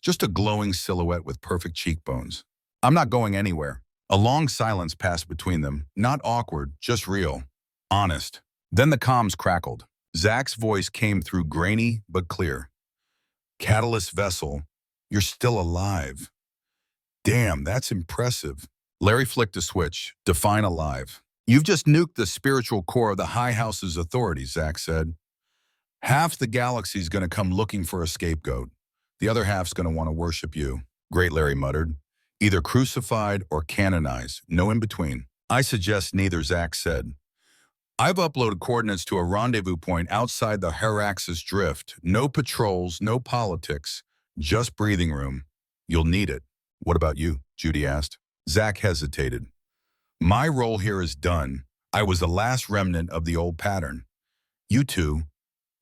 Just a glowing silhouette with perfect cheekbones. I'm not going anywhere. A long silence passed between them, not awkward, just real, honest. Then the comms crackled. Zach's voice came through, grainy but clear. Catalyst vessel, you're still alive. Damn, that's impressive. Larry flicked a switch. Define alive. You've just nuked the spiritual core of the High House's authority, Zach said. Half the galaxy's gonna come looking for a scapegoat. The other half's gonna want to worship you. Great, Larry muttered. Either crucified or canonized, no in between. I suggest neither, Zach said. I've uploaded coordinates to a rendezvous point outside the Heraxis Drift. No patrols, no politics, just breathing room. You'll need it. What about you? Judy asked. Zach hesitated. My role here is done. I was the last remnant of the old pattern. You two,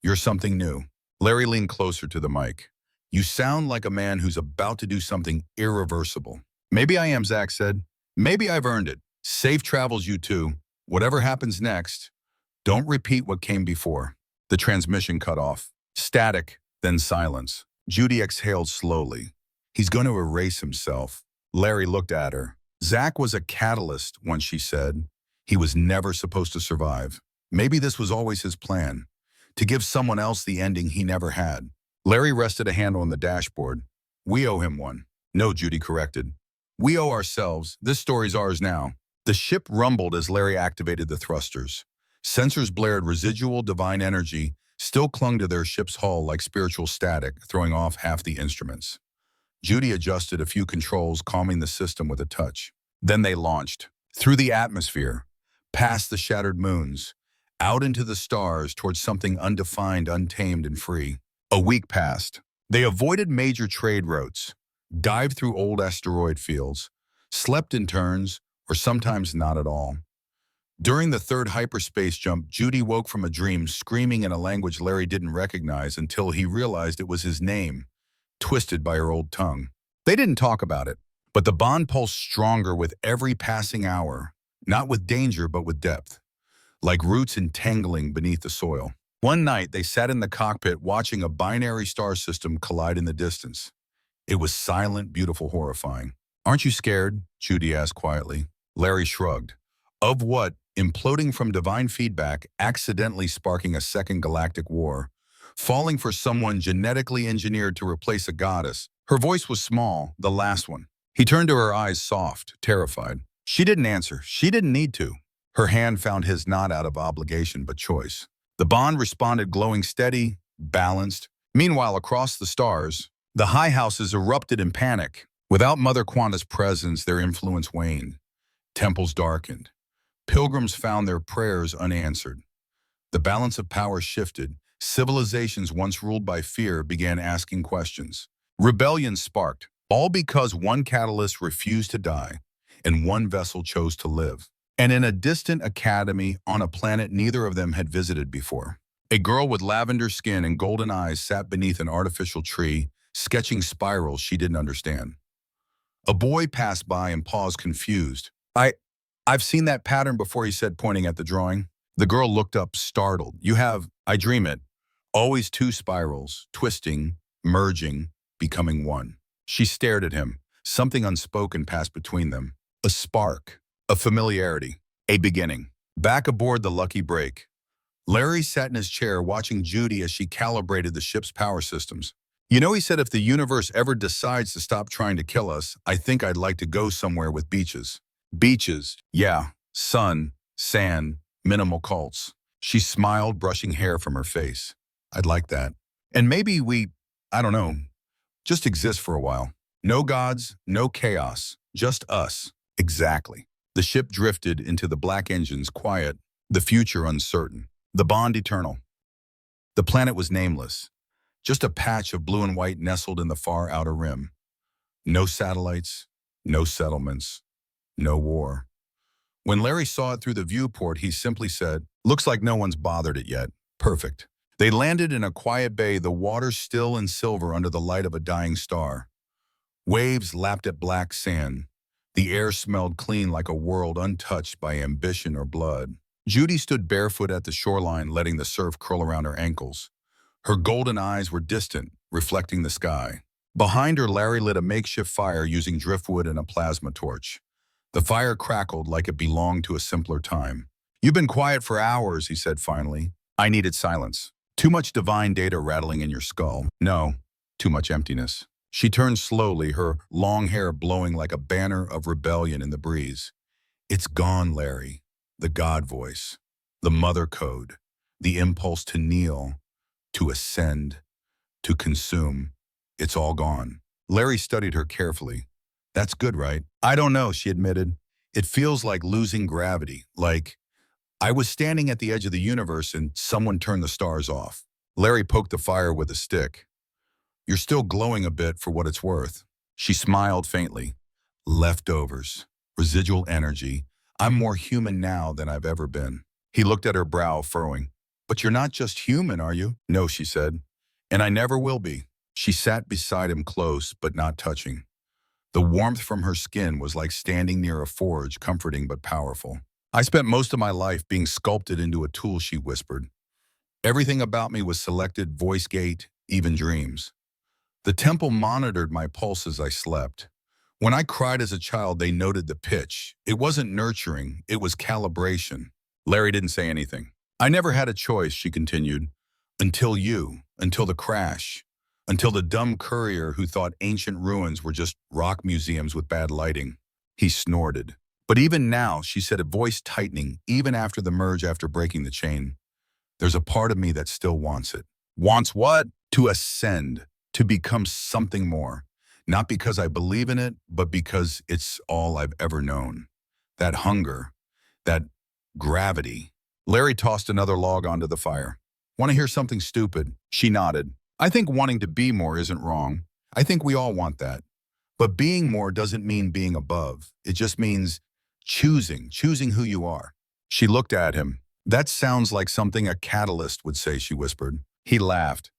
you're something new. Larry leaned closer to the mic. You sound like a man who's about to do something irreversible. Maybe I am, Zach said. Maybe I've earned it. Safe travels, you two. Whatever happens next, don't repeat what came before. The transmission cut off. Static, then silence. Judy exhaled slowly. He's going to erase himself. Larry looked at her. Zack was a catalyst, once she said. He was never supposed to survive. Maybe this was always his plan, to give someone else the ending he never had. Larry rested a hand on the dashboard. We owe him one. No, Judy corrected. We owe ourselves. This story's ours now. The ship rumbled as Larry activated the thrusters. Sensors blared residual divine energy, still clung to their ship's hull like spiritual static, throwing off half the instruments. Judy adjusted a few controls, calming the system with a touch. Then they launched. Through the atmosphere, past the shattered moons, out into the stars towards something undefined, untamed, and free. A week passed. They avoided major trade routes, dived through old asteroid fields, slept in turns, or sometimes not at all. During the third hyperspace jump, Judy woke from a dream, screaming in a language Larry didn't recognize until he realized it was his name, twisted by her old tongue. They didn't talk about it, but the bond pulsed stronger with every passing hour, not with danger but with depth, like roots entangling beneath the soil. One night, they sat in the cockpit watching a binary star system collide in the distance. It was silent, beautiful, horrifying. Aren't you scared? Judy asked quietly. Larry shrugged. Of what? Imploding from divine feedback, accidentally sparking a second galactic war, falling for someone genetically engineered to replace a goddess. Her voice was small, the last one. He turned to her, eyes soft, terrified. She didn't answer. She didn't need to. Her hand found his not out of obligation but choice. The bond responded, glowing steady, balanced. Meanwhile, across the stars, the high houses erupted in panic. Without Mother Quanta's presence, their influence waned. Temples darkened. Pilgrims found their prayers unanswered. The balance of power shifted. Civilizations once ruled by fear began asking questions. Rebellion sparked, all because one catalyst refused to die and one vessel chose to live. And in a distant academy on a planet neither of them had visited before, a girl with lavender skin and golden eyes sat beneath an artificial tree, sketching spirals she didn't understand. A boy passed by and paused, confused. I've seen that pattern before, he said, pointing at the drawing. The girl looked up, startled. You have, I dream it, always two spirals, twisting, merging, becoming one. She stared at him. Something unspoken passed between them. A spark, a familiarity, a beginning. Back aboard the Lucky Break, Larry sat in his chair watching Judy as she calibrated the ship's power systems. You know, he said, if the universe ever decides to stop trying to kill us, I think I'd like to go somewhere with beaches. Beaches, yeah, sun, sand, minimal cults. She smiled, brushing hair from her face. I'd like that. And maybe we, I don't know, just exist for a while. No gods, no chaos, just us. Exactly. The ship drifted into the black engines, quiet, the future uncertain, the bond eternal. The planet was nameless, just a patch of blue and white nestled in the far outer rim. No satellites, no settlements, no war. When Larry saw it through the viewport, he simply said, looks like no one's bothered it yet. Perfect. They landed in a quiet bay, the water still and silver under the light of a dying star. Waves lapped at black sand. The air smelled clean, like a world untouched by ambition or blood. Judy stood barefoot at the shoreline, letting the surf curl around her ankles. Her golden eyes were distant, reflecting the sky. Behind her, Larry lit a makeshift fire using driftwood and a plasma torch. The fire crackled like it belonged to a simpler time. You've been quiet for hours, he said finally. I needed silence. Too much divine data rattling in your skull. No, too much emptiness. She turned slowly, her long hair blowing like a banner of rebellion in the breeze. It's gone, Larry. The God voice, the mother code, the impulse to kneel, to ascend, to consume. It's all gone. Larry studied her carefully. That's good, right? I don't know, she admitted. It feels like losing gravity, like I was standing at the edge of the universe and someone turned the stars off. Larry poked the fire with a stick. You're still glowing a bit for what it's worth. She smiled faintly. Leftovers, residual energy. I'm more human now than I've ever been. He looked at her brow, furrowing. But you're not just human, are you? No, she said. And I never will be. She sat beside him, close but not touching. The warmth from her skin was like standing near a forge, comforting but powerful. I spent most of my life being sculpted into a tool, she whispered. Everything about me was selected, voice gate, even dreams. The temple monitored my pulse as I slept. When I cried as a child, they noted the pitch. It wasn't nurturing, it was calibration. Larry didn't say anything. I never had a choice, she continued. Until the crash. Until the dumb courier who thought ancient ruins were just rock museums with bad lighting. He snorted. But even now, she said, a voice tightening, even after the merge after breaking the chain, there's a part of me that still wants it. Wants what? To ascend, to become something more. Not because I believe in it, but because it's all I've ever known. That hunger, that gravity. Larry tossed another log onto the fire. Want to hear something stupid? She nodded. I think wanting to be more isn't wrong. I think we all want that. But being more doesn't mean being above. It just means choosing who you are. She looked at him. That sounds like something a catalyst would say, she whispered. He laughed.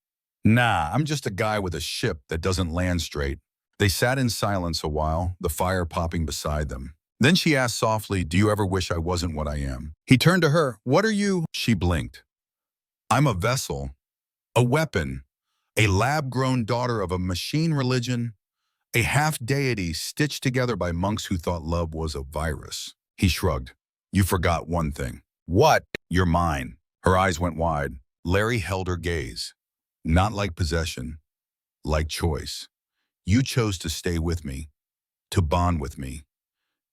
Nah, I'm just a guy with a ship that doesn't land straight. They sat in silence a while, the fire popping beside them. Then she asked softly, do you ever wish I wasn't what I am? He turned to her. What are you? She blinked. I'm a vessel, a weapon, a lab-grown daughter of a machine religion, a half-deity stitched together by monks who thought love was a virus. He shrugged. You forgot one thing. What? You're mine. Her eyes went wide. Larry held her gaze. Not like possession, like choice. You chose to stay with me, to bond with me,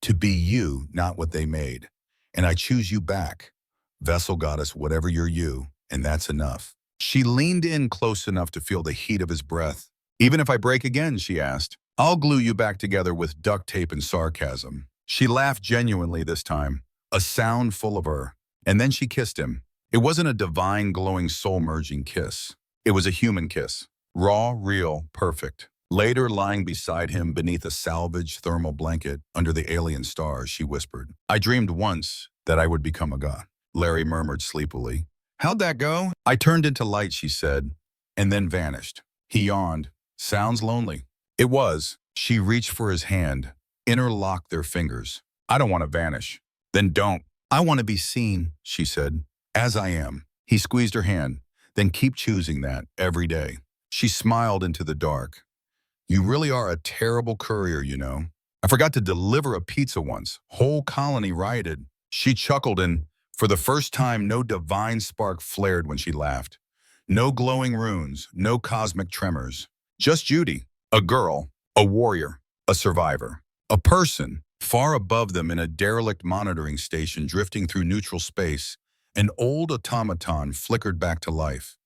to be you, not what they made. And I choose you back. Vessel goddess, whatever you're you, and that's enough. She leaned in close enough to feel the heat of his breath. Even if I break again, she asked, I'll glue you back together with duct tape and sarcasm. She laughed genuinely this time, a sound full of her. And then she kissed him. It wasn't a divine, glowing, soul-merging kiss. It was a human kiss. Raw, real, perfect. Later, lying beside him beneath a salvaged thermal blanket under the alien stars, she whispered, I dreamed once that I would become a god. Larry murmured sleepily. How'd that go? I turned into light, she said, and then vanished. He yawned. Sounds lonely. It was. She reached for his hand, interlocked their fingers. I don't want to vanish. Then don't. I want to be seen, she said, as I am. He squeezed her hand. Then keep choosing that every day. She smiled into the dark. You really are a terrible courier, you know. I forgot to deliver a pizza once. Whole colony rioted. She chuckled, and for the first time, no divine spark flared when she laughed. No glowing runes, no cosmic tremors. Just Judy, a girl, a warrior, a survivor, a person far above them in a derelict monitoring station drifting through neutral space. An old automaton flickered back to life.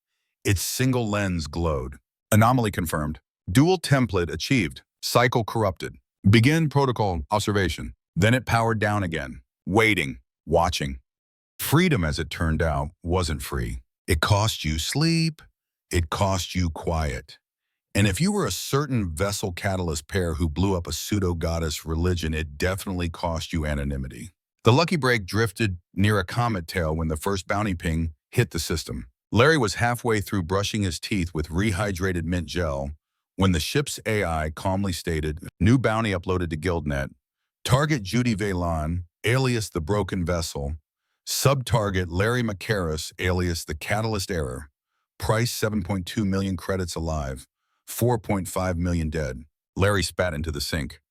Its single lens glowed. Anomaly confirmed. Dual template achieved. Cycle corrupted. Begin protocol observation. Then it powered down again. Waiting. Watching. Freedom, as it turned out, wasn't free. It cost you sleep. It cost you quiet. And if you were a certain vessel catalyst pair who blew up a pseudo-goddess religion, it definitely cost you anonymity. The lucky break drifted near a comet tail when the first bounty ping hit the system. Larry was halfway through brushing his teeth with rehydrated mint gel when the ship's AI calmly stated, new bounty uploaded to GuildNet. Target Judy Veylan, alias the Broken Vessel. Sub-target Larry Macaris, alias the Catalyst Error. Price 7.2 million credits alive. 4.5 million dead. Larry spat into the sink.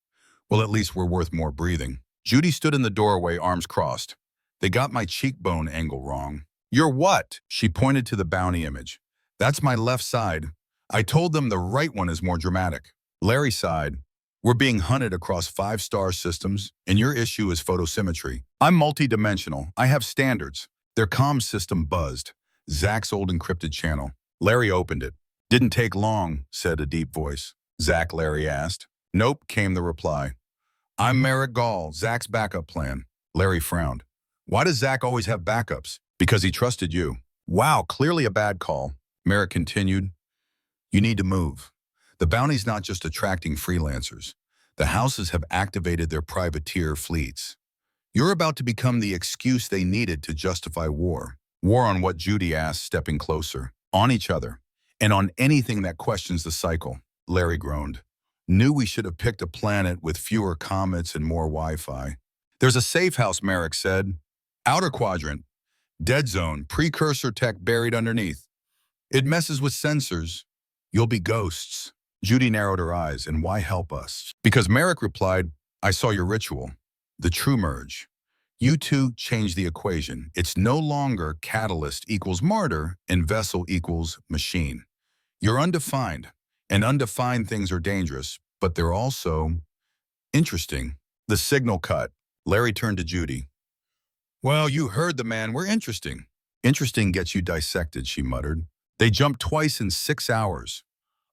Well, at least we're worth more breathing. Judy stood in the doorway, arms crossed. They got my cheekbone angle wrong. You're what? She pointed to the bounty image. That's my left side. I told them the right one is more dramatic. Larry sighed. We're being hunted across 5-star systems, and your issue is photosymmetry. I'm multi-dimensional. I have standards. Their comm system buzzed. Zach's old encrypted channel. Larry opened it. Didn't take long, said a deep voice. Zach, Larry asked. Nope, came the reply. I'm Merrick Gall, Zach's backup plan. Larry frowned. Why does Zach always have backups? Because he trusted you. Wow, clearly a bad call. Merrick continued. You need to move. The bounty's not just attracting freelancers. The houses have activated their privateer fleets. You're about to become the excuse they needed to justify war. War on what? Judy asked, stepping closer. On each other. And on anything that questions the cycle. Larry groaned. Knew we should have picked a planet with fewer comets and more Wi-Fi. There's a safe house, Merrick said. Outer quadrant. Dead zone, precursor tech buried underneath. It messes with sensors. You'll be ghosts. Judy narrowed her eyes. And why help us? Because Merrick replied, I saw your ritual. The true merge. You two changed the equation. It's no longer catalyst equals martyr and vessel equals machine. You're undefined, and undefined things are dangerous, but they're also interesting. The signal cut. Larry turned to Judy. Well, you heard the man. We're interesting. Interesting gets you dissected, she muttered. They jumped twice in 6 hours.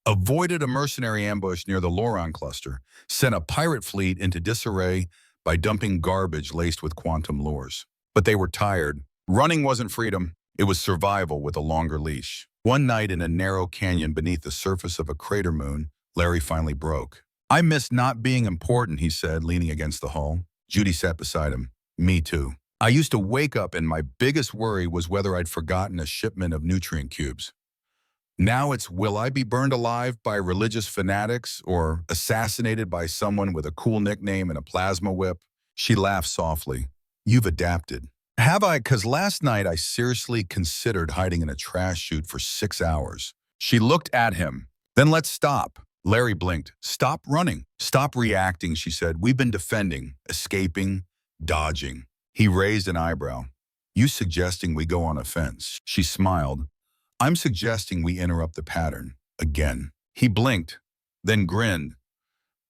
Avoided a mercenary ambush near the Loron cluster. Sent a pirate fleet into disarray by dumping garbage laced with quantum lures. But they were tired. Running wasn't freedom. It was survival with a longer leash. One night in a narrow canyon beneath the surface of a crater moon, Larry finally broke. I miss not being important, he said, leaning against the hull. Judy sat beside him. Me too. I used to wake up and my biggest worry was whether I'd forgotten a shipment of nutrient cubes. Now it's, will I be burned alive by religious fanatics or assassinated by someone with a cool nickname and a plasma whip? She laughed softly. You've adapted. Have I? 'Cause last night I seriously considered hiding in a trash chute for 6 hours. She looked at him. Then let's stop. Larry blinked. Stop running. Stop reacting, she said. We've been defending, escaping, dodging. He raised an eyebrow. You suggesting we go on offense? She smiled. I'm suggesting we interrupt the pattern. Again. He blinked, then grinned.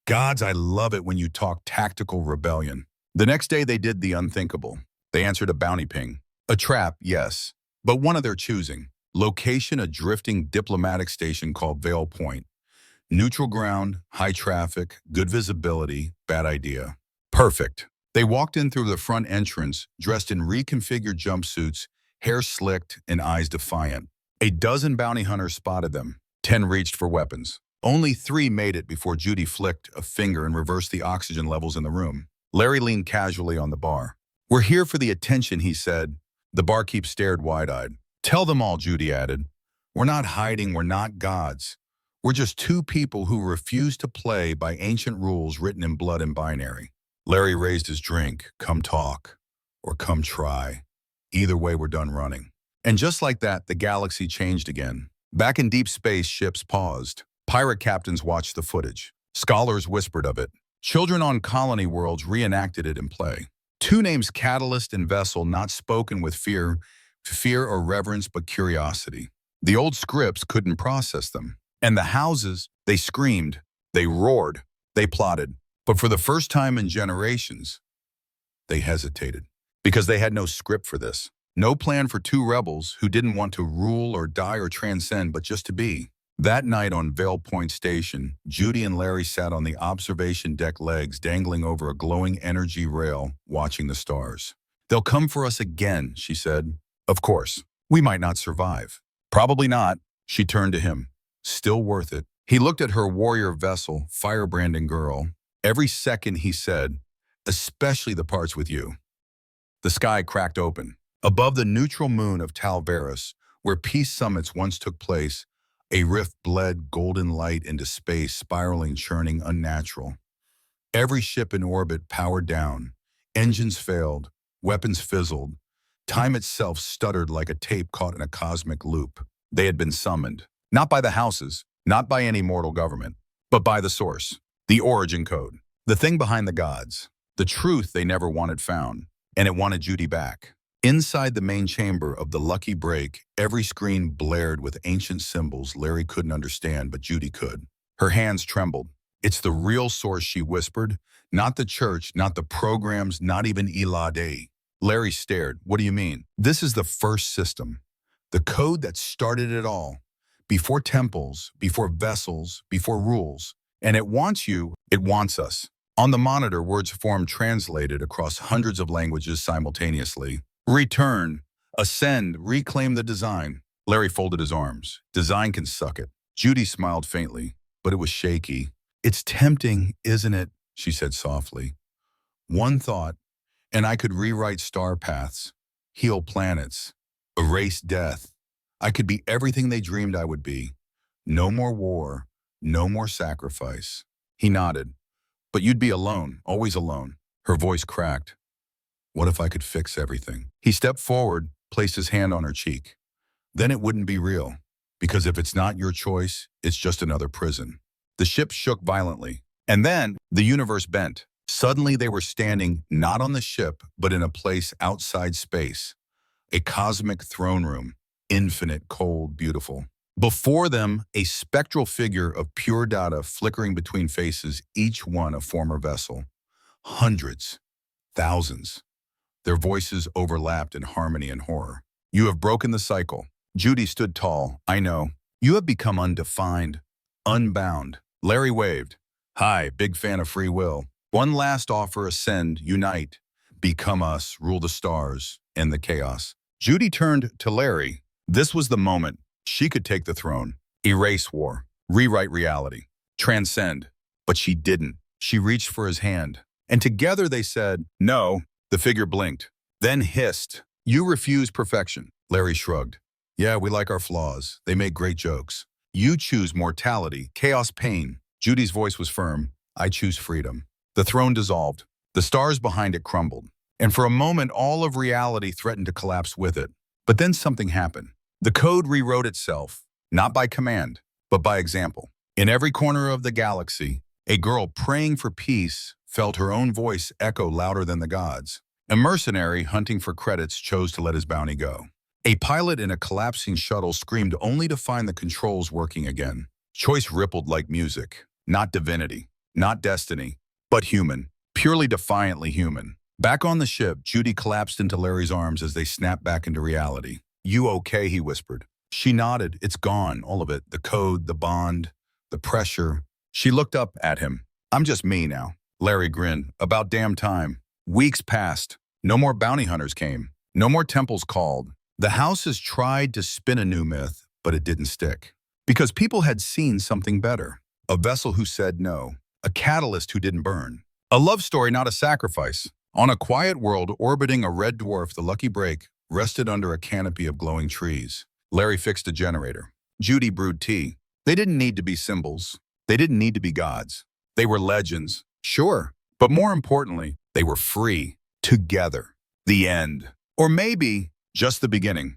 Gods, I love it when you talk tactical rebellion. The next day they did the unthinkable. They answered a bounty ping. A trap, yes, but one of their choosing. Location, a drifting diplomatic station called Vale Point. Neutral ground, high traffic, good visibility, bad idea. Perfect. They walked in through the front entrance, dressed in reconfigured jumpsuits, hair slicked and eyes defiant. A dozen bounty hunters spotted them. 10 reached for weapons. Only 3 made it before Judy flicked a finger and reversed the oxygen levels in the room. Larry leaned casually on the bar. We're here for the attention, he said. The barkeep stared wide-eyed. Tell them all, Judy added. We're not hiding, we're not gods. We're just 2 people who refuse to play by ancient rules written in blood and binary. Larry raised his drink. Come talk. Or come try. Either way, we're done running. And just like that, the galaxy changed again. Back in deep space, ships paused. Pirate captains watched the footage. Scholars whispered of it. Children on colony worlds reenacted it in play. 2 names, Catalyst and Vessel, not spoken with fear or reverence, but curiosity. The old scripts couldn't process them. And the houses, they screamed, they roared, they plotted. But for the first time in generations, they hesitated. Because they had no script for this. No plan for 2 rebels who didn't want to rule or die or transcend, but just to be. That night on Vale Point Station, Judy and Larry sat on the observation deck, legs dangling over a glowing energy rail, watching the stars. They'll come for us again, she said. Of course. We might not survive. Probably not. She turned to him. Still worth it. He looked at her warrior vessel, firebrand and girl. Every second he said, especially the parts with you. The sky cracked open. Above the neutral moon of Talveris, where peace summits once took place, a rift bled golden light into space, spiraling, churning, unnatural. Every ship in orbit powered down. Engines failed. Weapons fizzled. Time itself stuttered like a tape caught in a cosmic loop. They had been summoned. Not by the houses, not by any mortal government, but by the source, the origin code, the thing behind the gods, the truth they never wanted found, and it wanted Judy back. Inside the main chamber of the Lucky Break, every screen blared with ancient symbols Larry couldn't understand, but Judy could. Her hands trembled. It's the real source, she whispered. Not the church, not the programs, not even Ila Dei. Larry stared. What do you mean? This is the first system. The code that started it all. Before temples, before vessels, before rules. And it wants you, it wants us. On the monitor, words formed translated across hundreds of languages simultaneously. Return, ascend, reclaim the design. Larry folded his arms. Design can suck it. Judy smiled faintly, but it was shaky. It's tempting, isn't it? She said softly. One thought, and I could rewrite star paths, heal planets, erase death. I could be everything they dreamed I would be. No more war, no more sacrifice. He nodded. But you'd be alone, always alone. Her voice cracked. What if I could fix everything? He stepped forward, placed his hand on her cheek. Then it wouldn't be real, because if it's not your choice, it's just another prison. The ship shook violently. And then the universe bent. Suddenly they were standing not on the ship, but in a place outside space. A cosmic throne room, infinite, cold, beautiful. Before them, a spectral figure of pure data flickering between faces, each one a former vessel. Hundreds, thousands. Their voices overlapped in harmony and horror. You have broken the cycle. Judy stood tall. I know. You have become undefined, unbound. Larry waved. Hi, big fan of free will. One last offer, ascend, unite. Become us, rule the stars, end the chaos. Judy turned to Larry. This was the moment. She could take the throne, erase war, rewrite reality, transcend. But she didn't. She reached for his hand. And together they said, no. The figure blinked, then hissed. You refuse perfection. Larry shrugged. Yeah, we like our flaws. They make great jokes. You choose mortality, chaos, pain. Judy's voice was firm. I choose freedom. The throne dissolved. The stars behind it crumbled. And for a moment, all of reality threatened to collapse with it. But then something happened. The code rewrote itself, not by command, but by example. In every corner of the galaxy, a girl praying for peace felt her own voice echo louder than the gods. A mercenary hunting for credits chose to let his bounty go. A pilot in a collapsing shuttle screamed only to find the controls working again. Choice rippled like music. Not divinity, not destiny, but human, purely defiantly human. Back on the ship, Judy collapsed into Larry's arms as they snapped back into reality. You okay, he whispered. She nodded. It's gone, all of it. The code, the bond, the pressure. She looked up at him. I'm just me now. Larry grinned. About damn time. Weeks passed. No more bounty hunters came. No more temples called. The houses tried to spin a new myth, but it didn't stick. Because people had seen something better. A vessel who said no. A catalyst who didn't burn. A love story, not a sacrifice. On a quiet world orbiting a red dwarf, the Lucky Break rested under a canopy of glowing trees. Larry fixed a generator. Judy brewed tea. They didn't need to be symbols. They didn't need to be gods. They were legends, sure. But more importantly, they were free. Together. The end. Or maybe just the beginning.